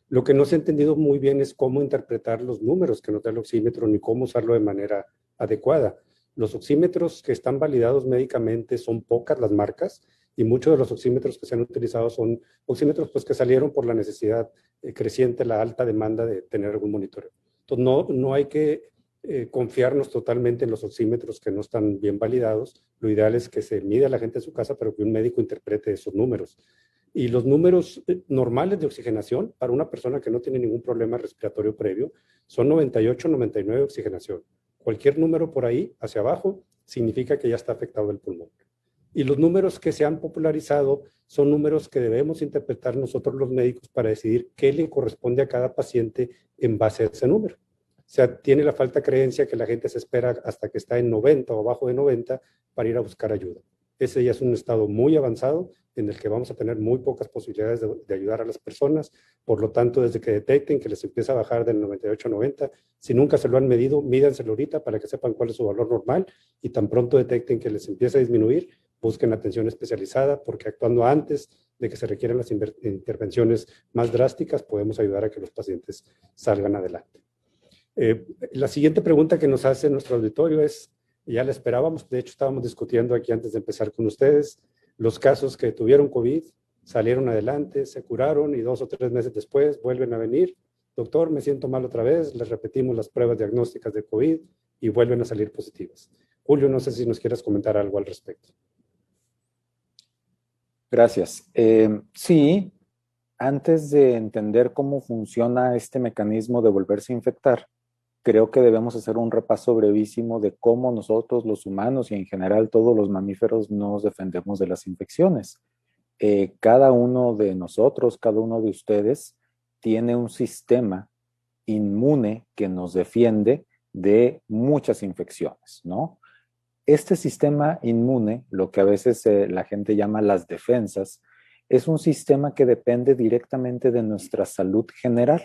Lo que no se ha entendido muy bien es cómo interpretar los números que nos da el oxímetro ni cómo usarlo de manera adecuada. Los oxímetros que están validados médicamente son pocas las marcas y muchos de los oxímetros que se han utilizado son oxímetros pues, que salieron por la necesidad creciente, la alta demanda de tener algún monitoreo. Entonces, no hay que confiarnos totalmente en los oxímetros que no están bien validados. Lo ideal es que se mida a la gente en su casa, pero que un médico interprete esos números. Y los números normales de oxigenación para una persona que no tiene ningún problema respiratorio previo son 98, 99 de oxigenación. Cualquier número por ahí, hacia abajo, significa que ya está afectado el pulmón. Y los números que se han popularizado son números que debemos interpretar nosotros los médicos para decidir qué le corresponde a cada paciente en base a ese número. O sea, tiene la falta creencia que la gente se espera hasta que está en 90 o abajo de 90 para ir a buscar ayuda. Ese ya es un estado muy avanzado en el que vamos a tener muy pocas posibilidades de ayudar a las personas. Por lo tanto, desde que detecten que les empieza a bajar del 98 a 90, si nunca se lo han medido, mídanselo ahorita para que sepan cuál es su valor normal y tan pronto detecten que les empieza a disminuir, busquen atención especializada porque actuando antes de que se requieran las intervenciones más drásticas, podemos ayudar a que los pacientes salgan adelante. La siguiente pregunta que nos hace nuestro auditorio es, ya la esperábamos, de hecho estábamos discutiendo aquí antes de empezar con ustedes, los casos que tuvieron COVID, salieron adelante, se curaron y 2 o 3 meses después vuelven a venir. Doctor, me siento mal otra vez, les repetimos las pruebas diagnósticas de COVID y vuelven a salir positivas. Julio, no sé si nos quieras comentar algo al respecto. Gracias. Sí, antes de entender cómo funciona este mecanismo de volverse a infectar, creo que debemos hacer un repaso brevísimo de cómo nosotros los humanos y en general todos los mamíferos nos defendemos de las infecciones. Cada uno de nosotros, cada uno de ustedes tiene un sistema inmune que nos defiende de muchas infecciones, ¿no? Este sistema inmune, lo que a veces la gente llama las defensas, es un sistema que depende directamente de nuestra salud general.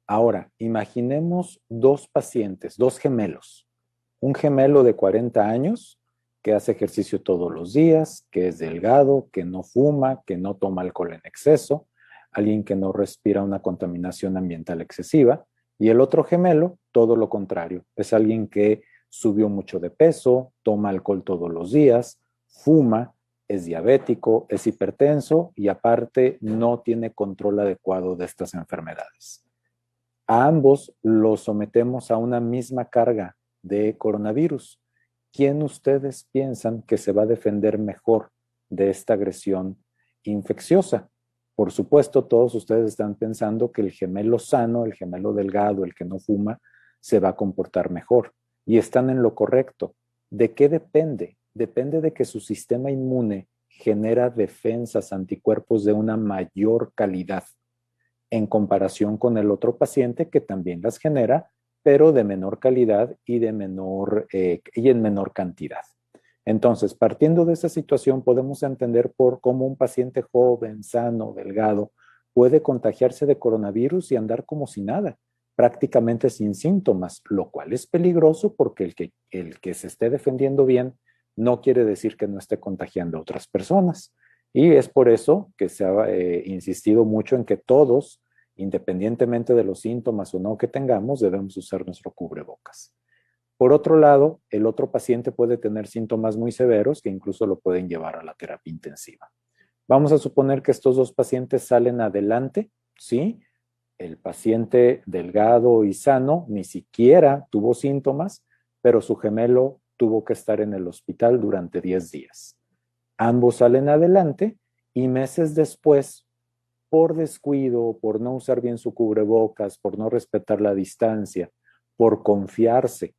Ahora, imaginemos 2 pacientes, 2 gemelos. Un gemelo de 40 años que hace ejercicio todos los días, que es delgado, que no fuma, que no toma alcohol en exceso, alguien que no respira una contaminación ambiental excesiva, y el otro gemelo, todo lo contrario, es alguien que subió mucho de peso, toma alcohol todos los días, fuma, es diabético, es hipertenso y aparte no tiene control adecuado de estas enfermedades. A ambos los sometemos a una misma carga de coronavirus. ¿Quién ustedes piensan que se va a defender mejor de esta agresión infecciosa? Por supuesto, todos ustedes están pensando que el gemelo sano, el gemelo delgado, el que no fuma, se va a comportar mejor. Y están en lo correcto. ¿De qué depende? Depende de que su sistema inmune genera defensas, anticuerpos de una mayor calidad en comparación con el otro paciente que también las genera, pero de menor calidad y en menor cantidad. Entonces, partiendo de esa situación, podemos entender por cómo un paciente joven, sano, delgado, puede contagiarse de coronavirus y andar como si nada, prácticamente sin síntomas, lo cual es peligroso porque el que se esté defendiendo bien no quiere decir que no esté contagiando a otras personas. Y es por eso que se ha insistido mucho en que todos, independientemente de los síntomas o no que tengamos, debemos usar nuestro cubrebocas. Por otro lado, el otro paciente puede tener síntomas muy severos que incluso lo pueden llevar a la terapia intensiva. Vamos a suponer que estos dos pacientes salen adelante, ¿sí? El paciente delgado y sano ni siquiera tuvo síntomas, pero su gemelo tuvo que estar en el hospital durante 10 días. Ambos salen adelante y meses después, por descuido, por no usar bien su cubrebocas, por no respetar la distancia, por confiarse,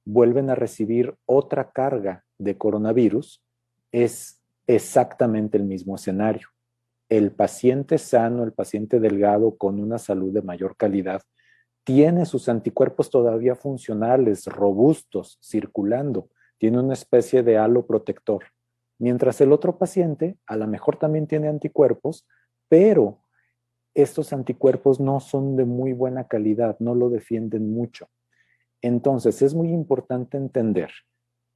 vuelven a recibir otra carga de coronavirus. Es exactamente el mismo escenario. El paciente sano, el paciente delgado con una salud de mayor calidad, tiene sus anticuerpos todavía funcionales, robustos, circulando, tiene una especie de halo protector. Mientras el otro paciente a lo mejor también tiene anticuerpos, pero estos anticuerpos no son de muy buena calidad, no lo defienden mucho. Entonces, es muy importante entender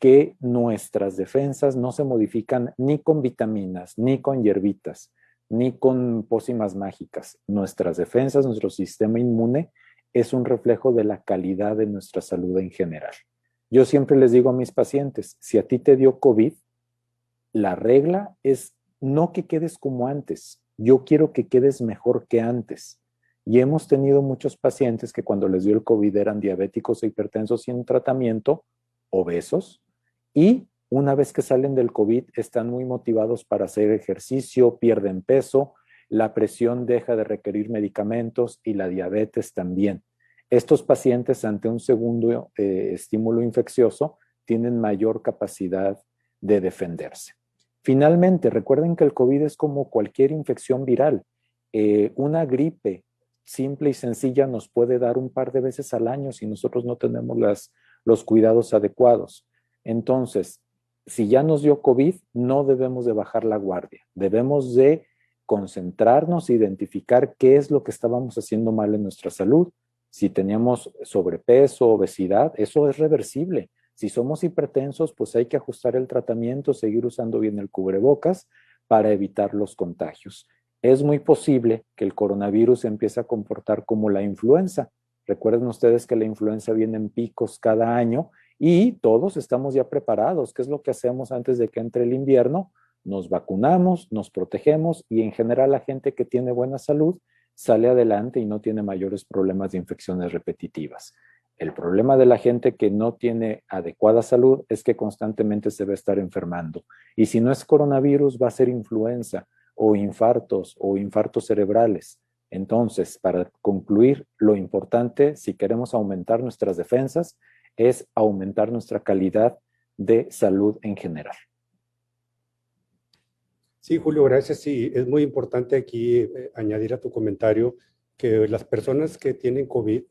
que nuestras defensas no se modifican ni con vitaminas, ni con hierbitas, ni con pócimas mágicas. Nuestras defensas, nuestro sistema inmune, es un reflejo de la calidad de nuestra salud en general. Yo siempre les digo a mis pacientes, si a ti te dio COVID, la regla es no que quedes como antes. Yo quiero que quedes mejor que antes. Y hemos tenido muchos pacientes que cuando les dio el COVID eran diabéticos e hipertensos sin tratamiento, obesos, y una vez que salen del COVID están muy motivados para hacer ejercicio, pierden peso, la presión deja de requerir medicamentos y la diabetes también. Estos pacientes ante un segundo estímulo infeccioso tienen mayor capacidad de defenderse. Finalmente, recuerden que el COVID es como cualquier infección viral. Una gripe simple y sencilla nos puede dar un par de veces al año si nosotros no tenemos los cuidados adecuados. Entonces, si ya nos dio COVID, no debemos de bajar la guardia. Debemos de concentrarnos, identificar qué es lo que estábamos haciendo mal en nuestra salud. Si teníamos sobrepeso, obesidad, eso es reversible. Si somos hipertensos, pues hay que ajustar el tratamiento, seguir usando bien el cubrebocas para evitar los contagios. Es muy posible que el coronavirus empiece a comportar como la influenza. Recuerden ustedes que la influenza viene en picos cada año y todos estamos ya preparados. ¿Qué es lo que hacemos antes de que entre el invierno? Nos vacunamos, nos protegemos y en general la gente que tiene buena salud sale adelante y no tiene mayores problemas de infecciones repetitivas. El problema de la gente que no tiene adecuada salud es que constantemente se va a estar enfermando. Y si no es coronavirus, va a ser influenza o infartos cerebrales. Entonces, para concluir, lo importante, si queremos aumentar nuestras defensas, es aumentar nuestra calidad de salud en general. Sí, Julio, gracias. Sí, es muy importante aquí añadir a tu comentario que las personas que tienen COVID,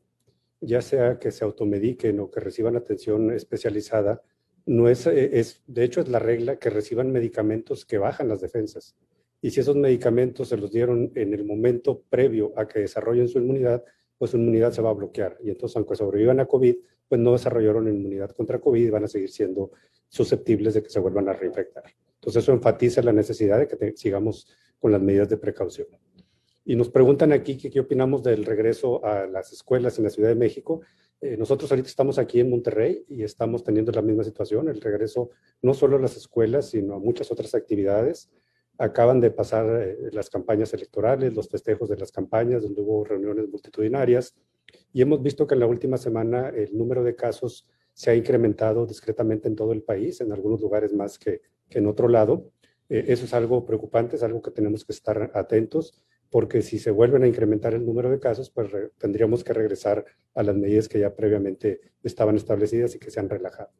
ya sea que se automediquen o que reciban atención especializada, no de hecho es la regla que reciban medicamentos que bajan las defensas. Y si esos medicamentos se los dieron en el momento previo a que desarrollen su inmunidad, pues su inmunidad se va a bloquear. Y entonces, aunque sobrevivan a COVID, pues no desarrollaron inmunidad contra COVID y van a seguir siendo susceptibles de que se vuelvan a reinfectar. Entonces, eso enfatiza la necesidad de que sigamos con las medidas de precaución. Y nos preguntan aquí qué opinamos del regreso a las escuelas en la Ciudad de México. Nosotros ahorita estamos aquí en Monterrey y estamos teniendo la misma situación, el regreso no solo a las escuelas, sino a muchas otras actividades. Acaban de pasar las campañas electorales, los festejos de las campañas, donde hubo reuniones multitudinarias, y hemos visto que en la última semana el número de casos se ha incrementado discretamente en todo el país, en algunos lugares más que en otro lado. Eso es algo preocupante, es algo que tenemos que estar atentos, porque si se vuelven a incrementar el número de casos, pues tendríamos que regresar a las medidas que ya previamente estaban establecidas y que se han relajado.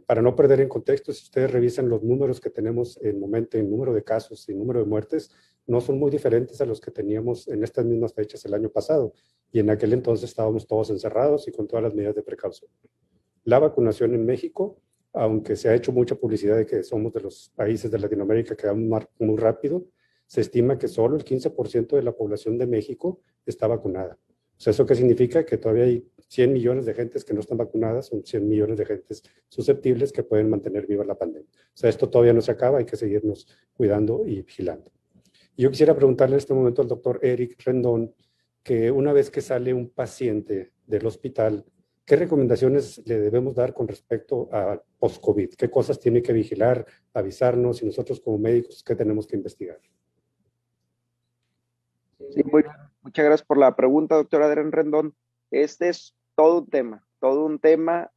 Para no perder en contexto, si ustedes revisan los números que tenemos en momento, en número de casos y número de muertes, no son muy diferentes a los que teníamos en estas mismas fechas el año pasado. Y en aquel entonces estábamos todos encerrados y con todas las medidas de precaución. La vacunación en México aunque se ha hecho mucha publicidad de que somos de los países de Latinoamérica que vamos muy rápido, se estima que solo el 15% de la población de México está vacunada. O sea, ¿eso qué significa? Que todavía hay 100 millones de gentes que no están vacunadas, son 100 millones de gentes susceptibles que pueden mantener viva la pandemia. O sea, esto todavía no se acaba, hay que seguirnos cuidando y vigilando. Y yo quisiera preguntarle en este momento al doctor Eric Rendón, que una vez que sale un paciente del hospital, ¿qué recomendaciones le debemos dar con respecto a post-COVID? ¿Qué cosas tiene que vigilar, avisarnos y nosotros como médicos qué tenemos que investigar? Sí, muchas gracias por la pregunta, doctor Adrián Rendón. Este es todo un tema, todo un tema.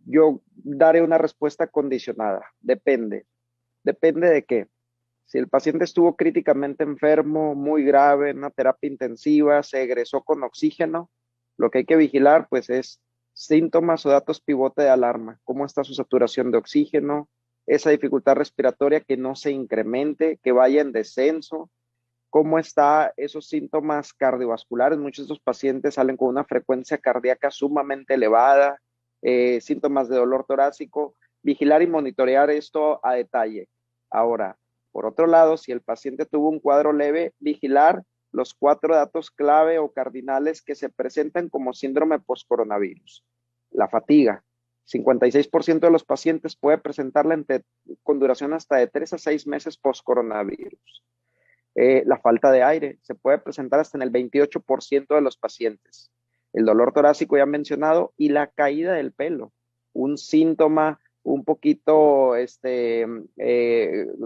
Yo daré una respuesta condicionada. Depende de qué. Si el paciente estuvo críticamente enfermo, muy grave, en una terapia intensiva, se egresó con oxígeno, lo que hay que vigilar pues es síntomas o datos pivote de alarma. ¿Cómo está su saturación de oxígeno? Esa dificultad respiratoria que no se incremente, que vaya en descenso. ¿Cómo está esos síntomas cardiovasculares? Muchos de estos pacientes salen con una frecuencia cardíaca sumamente elevada, síntomas de dolor torácico. Vigilar y monitorear esto a detalle. Ahora, por otro lado, si el paciente tuvo un cuadro leve, vigilar los 4 datos clave o cardinales que se presentan como síndrome post-coronavirus. La fatiga. 56% de los pacientes puede presentarla con duración hasta de 3 a 6 meses post-coronavirus. La falta de aire se puede presentar hasta en el 28% de los pacientes. El dolor torácico ya mencionado y la caída del pelo. Un síntoma un poquito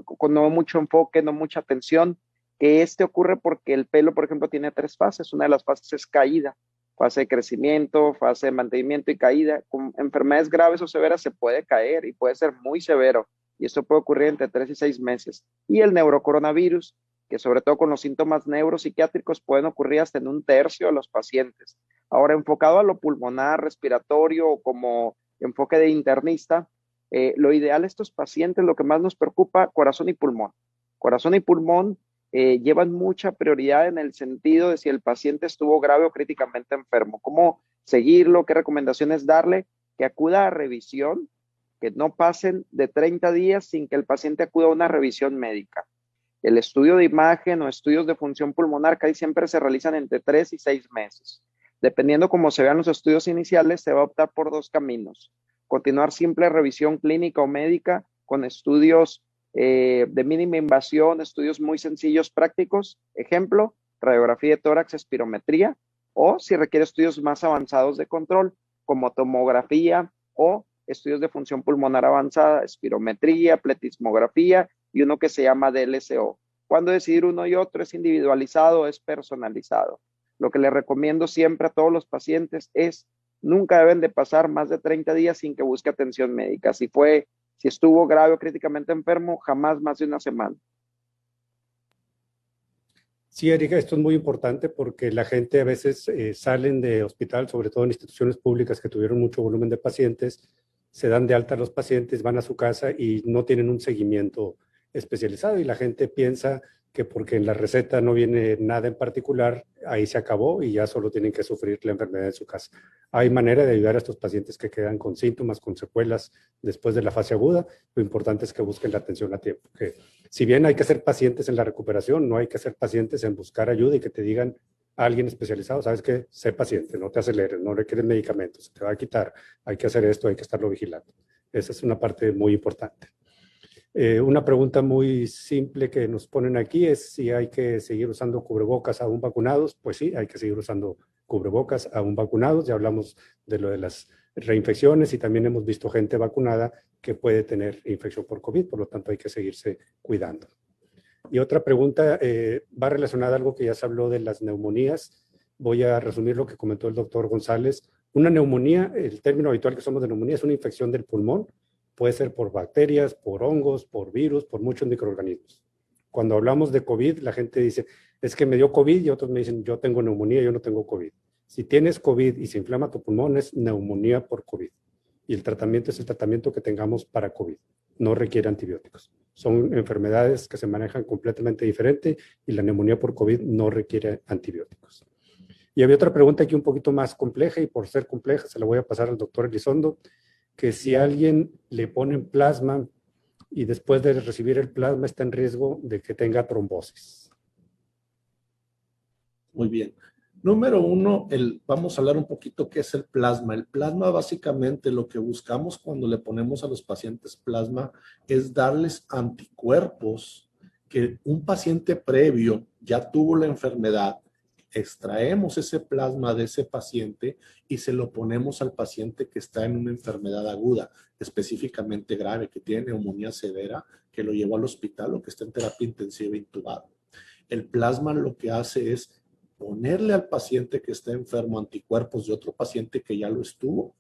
con no mucho enfoque, no mucha atención, que ocurre porque el pelo, por ejemplo, tiene 3 fases. Una de las fases es caída, fase de crecimiento, fase de mantenimiento y caída. Con enfermedades graves o severas se puede caer y puede ser muy severo, y esto puede ocurrir entre 3 y 6 meses. Y el neurocoronavirus, que sobre todo con los síntomas neuropsiquiátricos pueden ocurrir hasta en 1/3 de los pacientes. Ahora, enfocado a lo pulmonar, respiratorio o como enfoque de internista, lo ideal a estos pacientes, lo que más nos preocupa, corazón y pulmón. Corazón y pulmón llevan mucha prioridad en el sentido de si el paciente estuvo grave o críticamente enfermo. ¿Cómo seguirlo? ¿Qué recomendaciones darle? Que acuda a revisión, que no pasen de 30 días sin que el paciente acuda a una revisión médica. El estudio de imagen o estudios de función pulmonar casi siempre se realizan entre 3 y 6 meses. Dependiendo cómo se vean los estudios iniciales, se va a optar por 2 caminos. Continuar simple revisión clínica o médica con estudios de mínima invasión, estudios muy sencillos, prácticos. Ejemplo, radiografía de tórax, espirometría, o si requiere estudios más avanzados de control, como tomografía o estudios de función pulmonar avanzada, espirometría, pletismografía y uno que se llama DLCO. Cuando decidir uno y otro es individualizado, es personalizado. Lo que le recomiendo siempre a todos los pacientes es nunca deben de pasar más de 30 días sin que busque atención médica. Si estuvo grave o críticamente enfermo, jamás más de 1 semana. Sí, Erika, esto es muy importante porque la gente a veces salen de hospital, sobre todo en instituciones públicas que tuvieron mucho volumen de pacientes, se dan de alta a los pacientes, van a su casa y no tienen un seguimiento especializado y la gente piensa que porque en la receta no viene nada en particular, ahí se acabó y ya solo tienen que sufrir la enfermedad en su casa. Hay manera de ayudar a estos pacientes que quedan con síntomas, con secuelas después de la fase aguda. Lo importante es que busquen la atención a tiempo. Que si bien hay que ser pacientes en la recuperación, no hay que ser pacientes en buscar ayuda y que te digan a alguien especializado, sabes que sé paciente, no te aceleres, no requieres medicamentos, se te va a quitar, hay que hacer esto, hay que estarlo vigilando. Esa es una parte muy importante. Una pregunta muy simple que nos ponen aquí es si hay que seguir usando cubrebocas aún vacunados. Pues sí, hay que seguir usando cubrebocas aún vacunados. Ya hablamos de lo de las reinfecciones y también hemos visto gente vacunada que puede tener infección por COVID, por lo tanto hay que seguirse cuidando. Y otra pregunta va relacionada a algo que ya se habló de las neumonías. Voy a resumir lo que comentó el doctor González. Una neumonía, el término habitual que usamos de neumonía es una infección del pulmón. Puede ser por bacterias, por hongos, por virus, por muchos microorganismos. Cuando hablamos de COVID, la gente dice, es que me dio COVID y otros me dicen, yo tengo neumonía, yo no tengo COVID. Si tienes COVID y se inflama tu pulmón, es neumonía por COVID. Y el tratamiento es el tratamiento que tengamos para COVID. No requiere antibióticos. Son enfermedades que se manejan completamente diferente y la neumonía por COVID no requiere antibióticos. Y había otra pregunta aquí un poquito más compleja y por ser compleja se la voy a pasar al doctor Elizondo. que si alguien le ponen plasma y después de recibir el plasma está en riesgo de que tenga trombosis. Muy bien. Número uno, vamos a hablar un poquito qué es el plasma. El plasma, básicamente, lo que buscamos cuando le ponemos a los pacientes plasma es darles anticuerpos que un paciente previo ya tuvo la enfermedad. Extraemos ese plasma de ese paciente y se lo ponemos al paciente que está en una enfermedad aguda, específicamente grave, que tiene neumonía severa, que lo llevó al hospital o que está en terapia intensiva intubado. El plasma lo que hace es ponerle al paciente que está enfermo anticuerpos de otro paciente que ya lo estuvo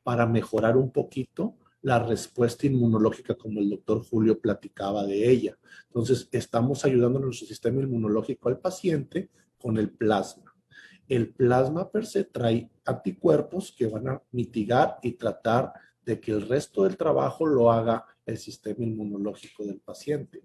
para mejorar un poquito la respuesta inmunológica, como el doctor Julio platicaba de ella. Entonces, estamos ayudando a nuestro sistema inmunológico al paciente con el plasma. El plasma per se trae anticuerpos que van a mitigar y tratar de que el resto del trabajo lo haga el sistema inmunológico del paciente.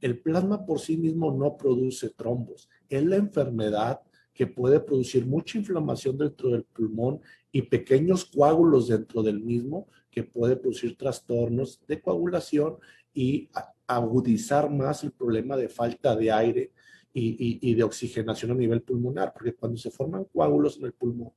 El plasma por sí mismo no produce trombos. Es la enfermedad que puede producir mucha inflamación dentro del pulmón y pequeños coágulos dentro del mismo que puede producir trastornos de coagulación y agudizar más el problema de falta de aire y de oxigenación a nivel pulmonar, porque cuando se forman coágulos en el pulmón,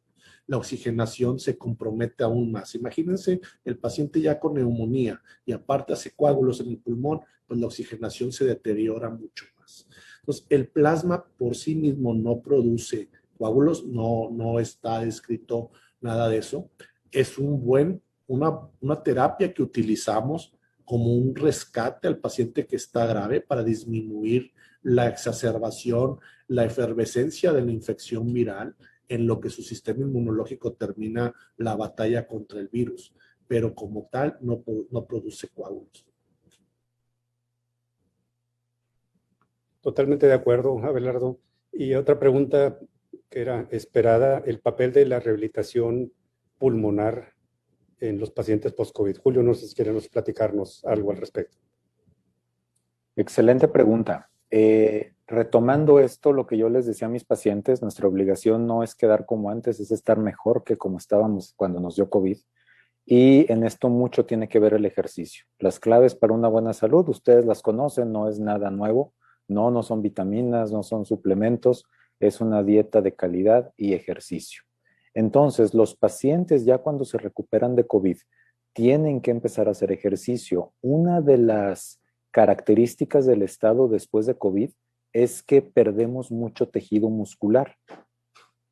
la oxigenación se compromete aún más. Imagínense el paciente ya con neumonía y aparte hace coágulos en el pulmón, pues la oxigenación se deteriora mucho más. Entonces, el plasma por sí mismo no produce coágulos, no está descrito nada de eso. Es una terapia que utilizamos como un rescate al paciente que está grave para disminuir la exacerbación, la efervescencia de la infección viral, en lo que su sistema inmunológico termina la batalla contra el virus, pero como tal no produce coágulos. Totalmente de acuerdo, Abelardo. Y otra pregunta que era esperada, el papel de la rehabilitación pulmonar en los pacientes post-COVID. Julio, no sé si quieres platicarnos algo al respecto. Excelente pregunta. Retomando esto, lo que yo les decía a mis pacientes, nuestra obligación no es quedar como antes, es estar mejor que como estábamos cuando nos dio COVID. Y en esto mucho tiene que ver el ejercicio. Las claves para una buena salud, ustedes las conocen, no es nada nuevo. No son vitaminas, no son suplementos, es una dieta de calidad y ejercicio. Entonces, los pacientes ya cuando se recuperan de COVID tienen que empezar a hacer ejercicio. Una de las características del estado después de COVID es que perdemos mucho tejido muscular.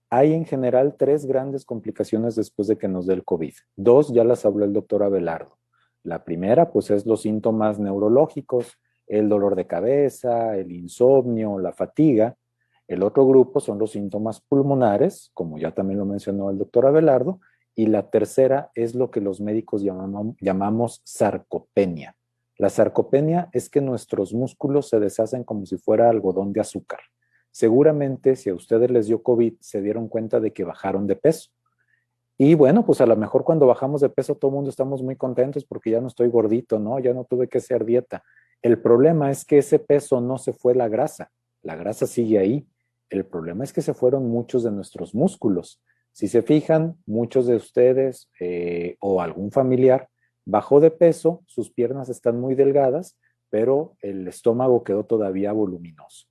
Hay en general 3 grandes complicaciones después de que nos dé el COVID. 2 ya las habló el doctor Abelardo. La primera, pues, es los síntomas neurológicos, el dolor de cabeza, el insomnio, la fatiga. El otro grupo son los síntomas pulmonares, como ya también lo mencionó el doctor Abelardo, y la tercera es lo que los médicos llamamos sarcopenia. La sarcopenia es que nuestros músculos se deshacen como si fuera algodón de azúcar. Seguramente, si a ustedes les dio COVID, se dieron cuenta de que bajaron de peso. Y bueno, pues a lo mejor cuando bajamos de peso todo el mundo estamos muy contentos porque ya no estoy gordito, ¿no? Ya no tuve que hacer dieta. El problema es que ese peso no se fue la grasa sigue ahí. El problema es que se fueron muchos de nuestros músculos. Si se fijan, muchos de ustedes o algún familiar bajó de peso, sus piernas están muy delgadas, pero el estómago quedó todavía voluminoso.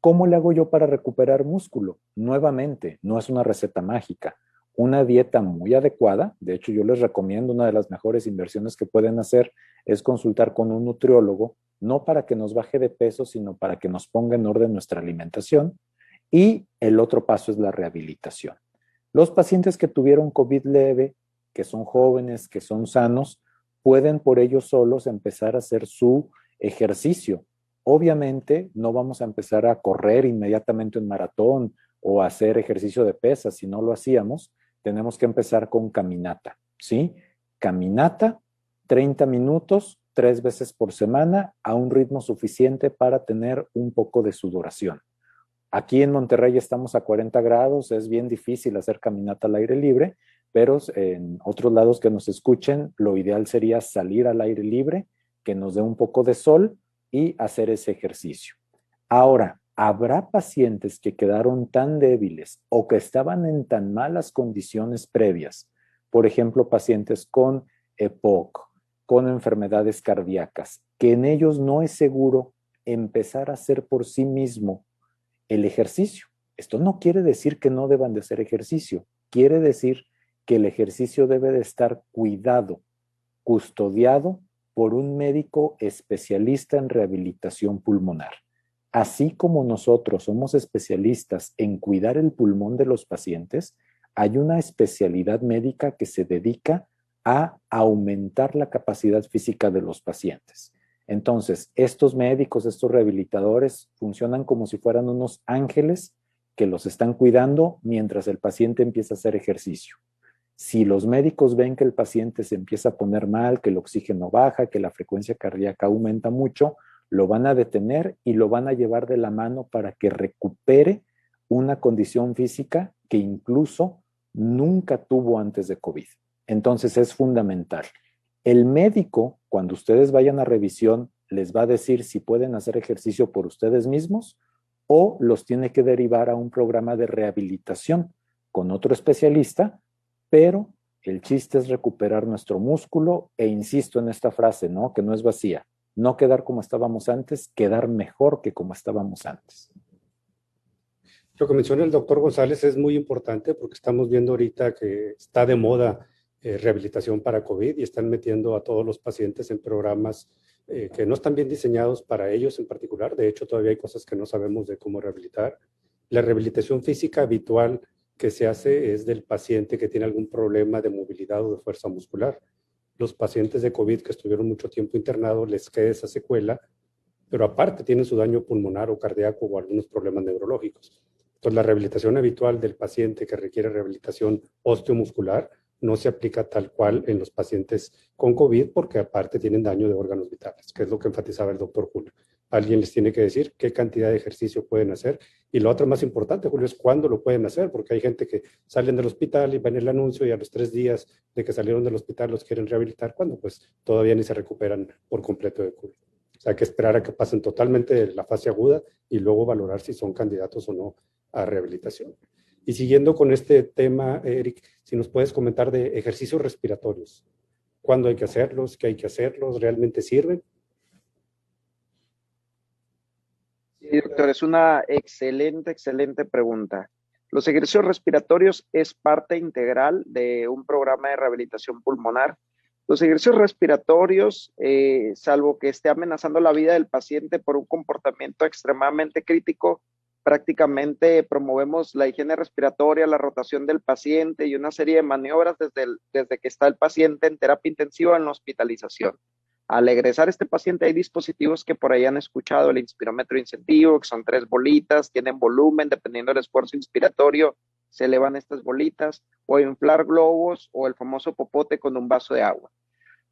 ¿Cómo le hago yo para recuperar músculo? Nuevamente, no es una receta mágica. Una dieta muy adecuada, de hecho yo les recomiendo, una de las mejores inversiones que pueden hacer es consultar con un nutriólogo, no para que nos baje de peso, sino para que nos ponga en orden nuestra alimentación. Y el otro paso es la rehabilitación. Los pacientes que tuvieron COVID leve, que son jóvenes, que son sanos, pueden por ellos solos empezar a hacer su ejercicio. Obviamente no vamos a empezar a correr inmediatamente un maratón o a hacer ejercicio de pesas. Si no lo hacíamos, tenemos que empezar con caminata, ¿sí? Caminata, 30 minutos, 3 veces por semana, a un ritmo suficiente para tener un poco de sudoración. Aquí en Monterrey estamos a 40 grados, es bien difícil hacer caminata al aire libre, pero en otros lados que nos escuchen, lo ideal sería salir al aire libre, que nos dé un poco de sol y hacer ese ejercicio. Ahora, ¿habrá pacientes que quedaron tan débiles o que estaban en tan malas condiciones previas? Por ejemplo, pacientes con EPOC, con enfermedades cardíacas, que en ellos no es seguro empezar a hacer por sí mismo el ejercicio. Esto no quiere decir que no deban de hacer ejercicio, quiere decir que el ejercicio debe de estar cuidado, custodiado por un médico especialista en rehabilitación pulmonar. Así como nosotros somos especialistas en cuidar el pulmón de los pacientes, hay una especialidad médica que se dedica a aumentar la capacidad física de los pacientes. Entonces, estos médicos, estos rehabilitadores, funcionan como si fueran unos ángeles que los están cuidando mientras el paciente empieza a hacer ejercicio. Si los médicos ven que el paciente se empieza a poner mal, que el oxígeno baja, que la frecuencia cardíaca aumenta mucho, lo van a detener y lo van a llevar de la mano para que recupere una condición física que incluso nunca tuvo antes de COVID. Entonces es fundamental. El médico, cuando ustedes vayan a revisión, les va a decir si pueden hacer ejercicio por ustedes mismos o los tiene que derivar a un programa de rehabilitación con otro especialista, pero el chiste es recuperar nuestro músculo e insisto en esta frase, ¿no? Que no es vacía. No quedar como estábamos antes, quedar mejor que como estábamos antes. Lo que menciona el doctor González es muy importante porque estamos viendo ahorita que está de moda rehabilitación para COVID y están metiendo a todos los pacientes en programas que no están bien diseñados para ellos en particular. De hecho, todavía hay cosas que no sabemos de cómo rehabilitar. La rehabilitación física habitual que se hace es del paciente que tiene algún problema de movilidad o de fuerza muscular. Los pacientes de COVID que estuvieron mucho tiempo internados les queda esa secuela, pero aparte tienen su daño pulmonar o cardíaco o algunos problemas neurológicos. Entonces, la rehabilitación habitual del paciente que requiere rehabilitación osteomuscular no se aplica tal cual en los pacientes con COVID porque aparte tienen daño de órganos vitales, que es lo que enfatizaba el doctor Julio. Alguien les tiene que decir qué cantidad de ejercicio pueden hacer. Y lo otro más importante, Julio, es cuándo lo pueden hacer, porque hay gente que salen del hospital y ven el anuncio y a los 3 días de que salieron del hospital los quieren rehabilitar, cuando pues todavía ni se recuperan por completo de COVID. O sea, hay que esperar a que pasen totalmente la fase aguda y luego valorar si son candidatos o no a rehabilitación. Y siguiendo con este tema, Eric, si nos puedes comentar de ejercicios respiratorios. ¿Cuándo hay que hacerlos? ¿Qué hay que hacerlos? ¿Realmente sirven? Sí, doctor, es una excelente pregunta. Los ejercicios respiratorios es parte integral de un programa de rehabilitación pulmonar. Los ejercicios respiratorios, salvo que esté amenazando la vida del paciente por un comportamiento extremadamente crítico, prácticamente promovemos la higiene respiratoria, la rotación del paciente y una serie de maniobras desde que está el paciente en terapia intensiva en la hospitalización. Al egresar este paciente hay dispositivos que por ahí han escuchado, el inspirómetro incentivo, que son 3 bolitas, tienen volumen, dependiendo del esfuerzo inspiratorio, se elevan estas bolitas, o inflar globos, o el famoso popote con un vaso de agua.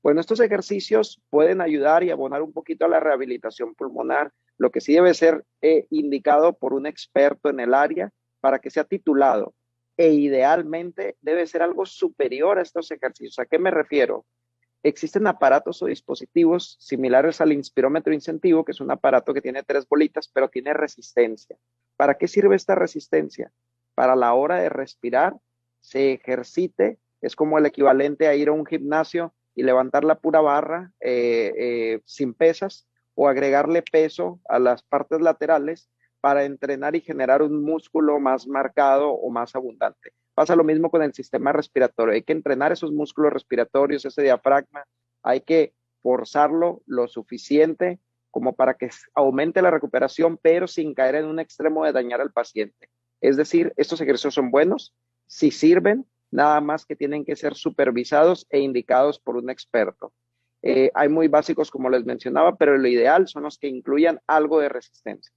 Bueno, estos ejercicios pueden ayudar y abonar un poquito a la rehabilitación pulmonar, lo que sí debe ser indicado por un experto en el área para que sea titulado, e idealmente debe ser algo superior a estos ejercicios. ¿A qué me refiero? Existen aparatos o dispositivos similares al inspirómetro incentivo, que es un aparato que tiene 3 bolitas, pero tiene resistencia. ¿Para qué sirve esta resistencia? Para la hora de respirar, se ejercite, es como el equivalente a ir a un gimnasio y levantar la pura barra sin pesas o agregarle peso a las partes laterales para entrenar y generar un músculo más marcado o más abundante. Pasa lo mismo con el sistema respiratorio. Hay que entrenar esos músculos respiratorios, ese diafragma. Hay que forzarlo lo suficiente como para que aumente la recuperación, pero sin caer en un extremo de dañar al paciente. Es decir, estos ejercicios son buenos, sí sirven, nada más que tienen que ser supervisados e indicados por un experto. Hay muy básicos, como les mencionaba, pero lo ideal son los que incluyan algo de resistencia.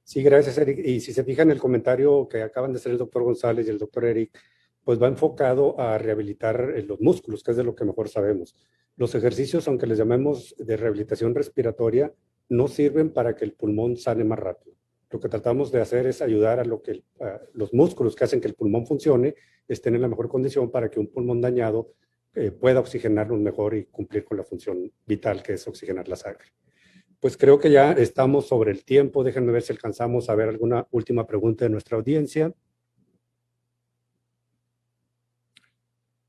Sí, gracias, Eric. Y si se fijan en el comentario que acaban de hacer el doctor González y el doctor Eric, pues va enfocado a rehabilitar los músculos, que es de lo que mejor sabemos. Los ejercicios, aunque les llamemos de rehabilitación respiratoria, no sirven para que el pulmón sane más rápido. Lo que tratamos de hacer es ayudar a los músculos que hacen que el pulmón funcione estén en la mejor condición para que un pulmón dañado pueda oxigenarnos mejor y cumplir con la función vital que es oxigenar la sangre. Pues creo que ya estamos sobre el tiempo. Déjenme ver si alcanzamos a ver alguna última pregunta de nuestra audiencia.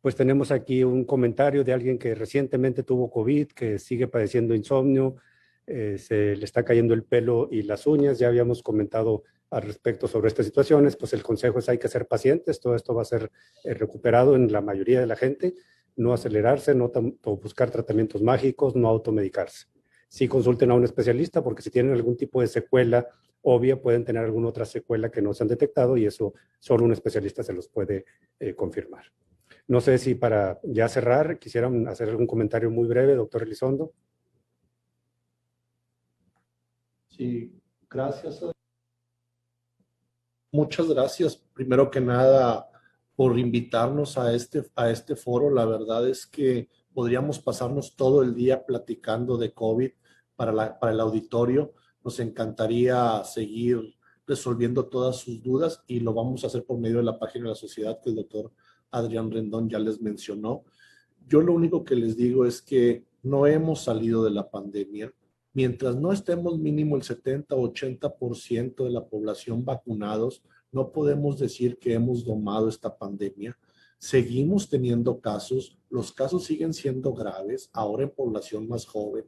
pues tenemos aquí un comentario de alguien que recientemente tuvo COVID, que sigue padeciendo insomnio, se le está cayendo el pelo y las uñas. Ya habíamos comentado al respecto sobre estas situaciones, pues el consejo es hay que ser pacientes, todo esto va a ser recuperado en la mayoría de la gente, no acelerarse, no buscar tratamientos mágicos, no automedicarse. Sí consulten a un especialista porque si tienen algún tipo de secuela obvia, pueden tener alguna otra secuela que no se han detectado y eso solo un especialista se los puede confirmar. No sé si para ya cerrar quisieran hacer algún comentario muy breve, doctor Elizondo. Sí, gracias. Muchas gracias, primero que nada, por invitarnos a este foro. La verdad es que podríamos pasarnos todo el día platicando de COVID para el auditorio. Nos encantaría seguir resolviendo todas sus dudas y lo vamos a hacer por medio de la página de la sociedad que el doctor Adrián Rendón ya les mencionó. Yo lo único que les digo es que no hemos salido de la pandemia. Mientras no estemos mínimo el 70 o 80% de la población vacunados, no podemos decir que hemos domado esta pandemia. Seguimos teniendo casos, los casos siguen siendo graves, ahora en población más joven,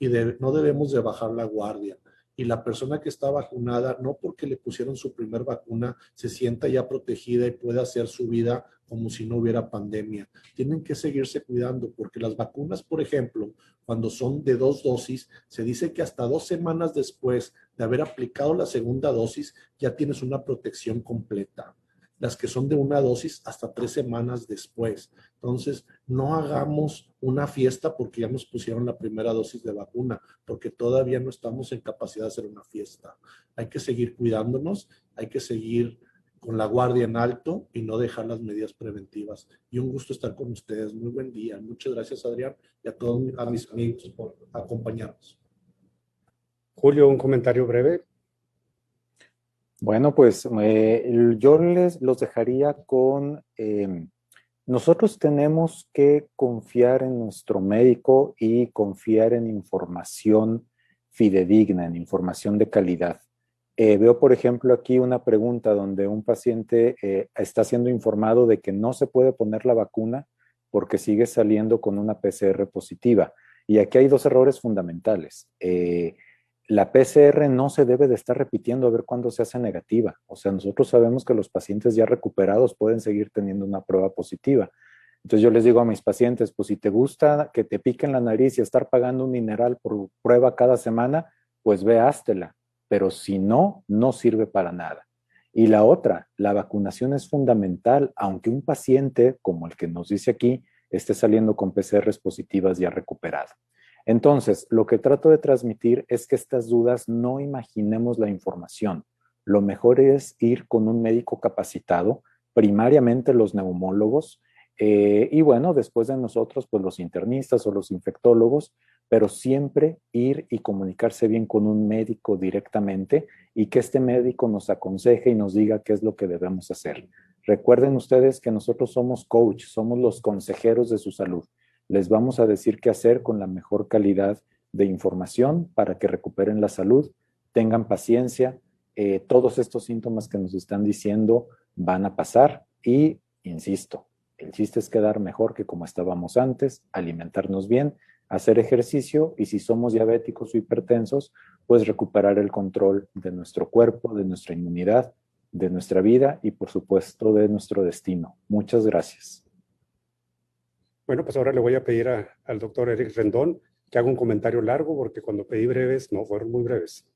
y no debemos de bajar la guardia. Y la persona que está vacunada, no porque le pusieron su primer vacuna, se sienta ya protegida y pueda hacer su vida como si no hubiera pandemia. Tienen que seguirse cuidando porque las vacunas, por ejemplo, cuando son de 2 dosis, se dice que hasta 2 semanas después de haber aplicado la segunda dosis, ya tienes una protección completa. Las que son de 1 dosis hasta 3 semanas después. Entonces, no hagamos una fiesta porque ya nos pusieron la primera dosis de vacuna, porque todavía no estamos en capacidad de hacer una fiesta. Hay que seguir cuidándonos, hay que seguir con la guardia en alto y no dejar las medidas preventivas. Y un gusto estar con ustedes. Muy buen día. Muchas gracias, Adrián, y a todos a mis amigos por acompañarnos. Julio, un comentario breve. Bueno, pues yo los dejaría con, nosotros tenemos que confiar en nuestro médico y confiar en información fidedigna, en información de calidad. Veo, por ejemplo, aquí una pregunta donde un paciente está siendo informado de que no se puede poner la vacuna porque sigue saliendo con una PCR positiva. Y aquí hay 2 errores fundamentales. La PCR no se debe de estar repitiendo a ver cuándo se hace negativa. O sea, nosotros sabemos que los pacientes ya recuperados pueden seguir teniendo una prueba positiva. Entonces yo les digo a mis pacientes, pues si te gusta que te piquen la nariz y estar pagando un mineral por prueba cada semana, pues ve, háztela. Pero si no, no sirve para nada. Y la otra, la vacunación es fundamental, aunque un paciente, como el que nos dice aquí, esté saliendo con PCRs positivas ya recuperado. Entonces, lo que trato de transmitir es que estas dudas no imaginemos la información. Lo mejor es ir con un médico capacitado, primariamente los neumólogos, y bueno, después de nosotros, pues los internistas o los infectólogos, pero siempre ir y comunicarse bien con un médico directamente y que este médico nos aconseje y nos diga qué es lo que debemos hacer. Recuerden ustedes que nosotros somos coach, somos los consejeros de su salud. Les vamos a decir qué hacer con la mejor calidad de información para que recuperen la salud, tengan paciencia, todos estos síntomas que nos están diciendo van a pasar y, insisto, el chiste es quedar mejor que como estábamos antes, alimentarnos bien, hacer ejercicio y si somos diabéticos o hipertensos, pues recuperar el control de nuestro cuerpo, de nuestra inmunidad, de nuestra vida y por supuesto de nuestro destino. Muchas gracias. Bueno, pues ahora le voy a pedir al doctor Eric Rendón que haga un comentario largo porque cuando pedí breves no fueron muy breves.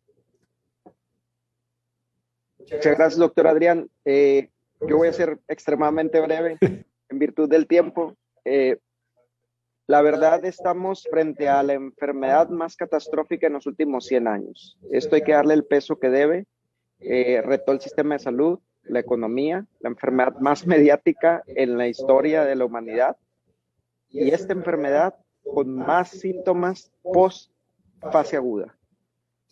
Muchas gracias, doctor Adrián. Yo voy a ser extremadamente breve en virtud del tiempo. La verdad, estamos frente a la enfermedad más catastrófica en los últimos 100 años. Esto hay que darle el peso que debe. Retó el sistema de salud, la economía, la enfermedad más mediática en la historia de la humanidad. Y esta enfermedad con más síntomas post fase aguda.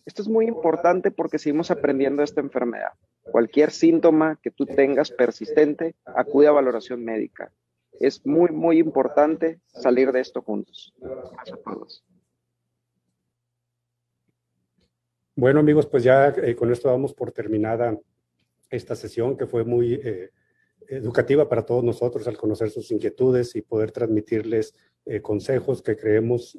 Esto es muy importante porque seguimos aprendiendo de esta enfermedad. Cualquier síntoma que tú tengas persistente, acude a valoración médica. Es muy, muy importante salir de esto juntos. Gracias a todos. Bueno, amigos, pues ya con esto damos por terminada esta sesión que fue muy educativa para todos nosotros al conocer sus inquietudes y poder transmitirles consejos que creemos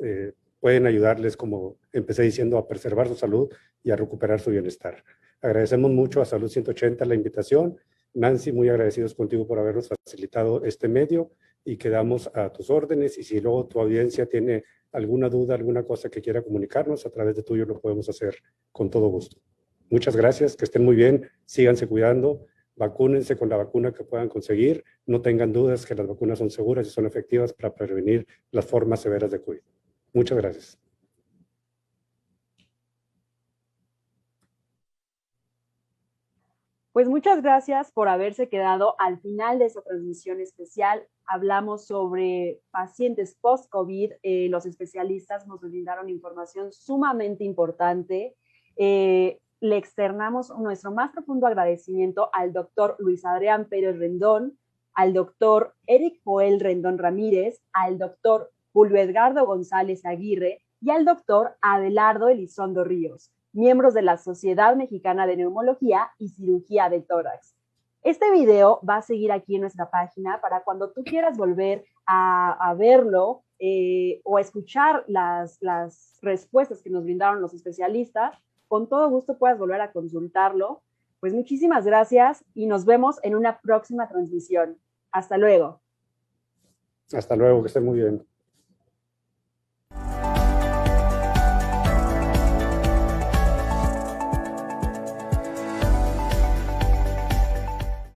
pueden ayudarles, como empecé diciendo, a preservar su salud y a recuperar su bienestar. Agradecemos mucho a Salud 180 la invitación. Nancy, muy agradecidos contigo por habernos facilitado este medio y quedamos a tus órdenes. Y si luego tu audiencia tiene alguna duda, alguna cosa que quiera comunicarnos, a través de tuyo lo podemos hacer con todo gusto. Muchas gracias, que estén muy bien, síganse cuidando, vacúnense con la vacuna que puedan conseguir, no tengan dudas que las vacunas son seguras y son efectivas para prevenir las formas severas de COVID. Muchas gracias. Pues muchas gracias por haberse quedado al final de esta transmisión especial. Hablamos sobre pacientes post-COVID. Los especialistas nos brindaron información sumamente importante. Le externamos nuestro más profundo agradecimiento al doctor Luis Adrián Pérez Rendón, al doctor Eric Joel Rendón Ramírez, al doctor Julio Edgardo González Aguirre y al doctor Adelardo Elizondo Ríos, miembros de la Sociedad Mexicana de Neumología y Cirugía de Tórax. Este video va a seguir aquí en nuestra página para cuando tú quieras volver a verlo o a escuchar las respuestas que nos brindaron los especialistas. Con todo gusto puedas volver a consultarlo. Pues muchísimas gracias y nos vemos en una próxima transmisión. Hasta luego. Hasta luego, que estén muy bien.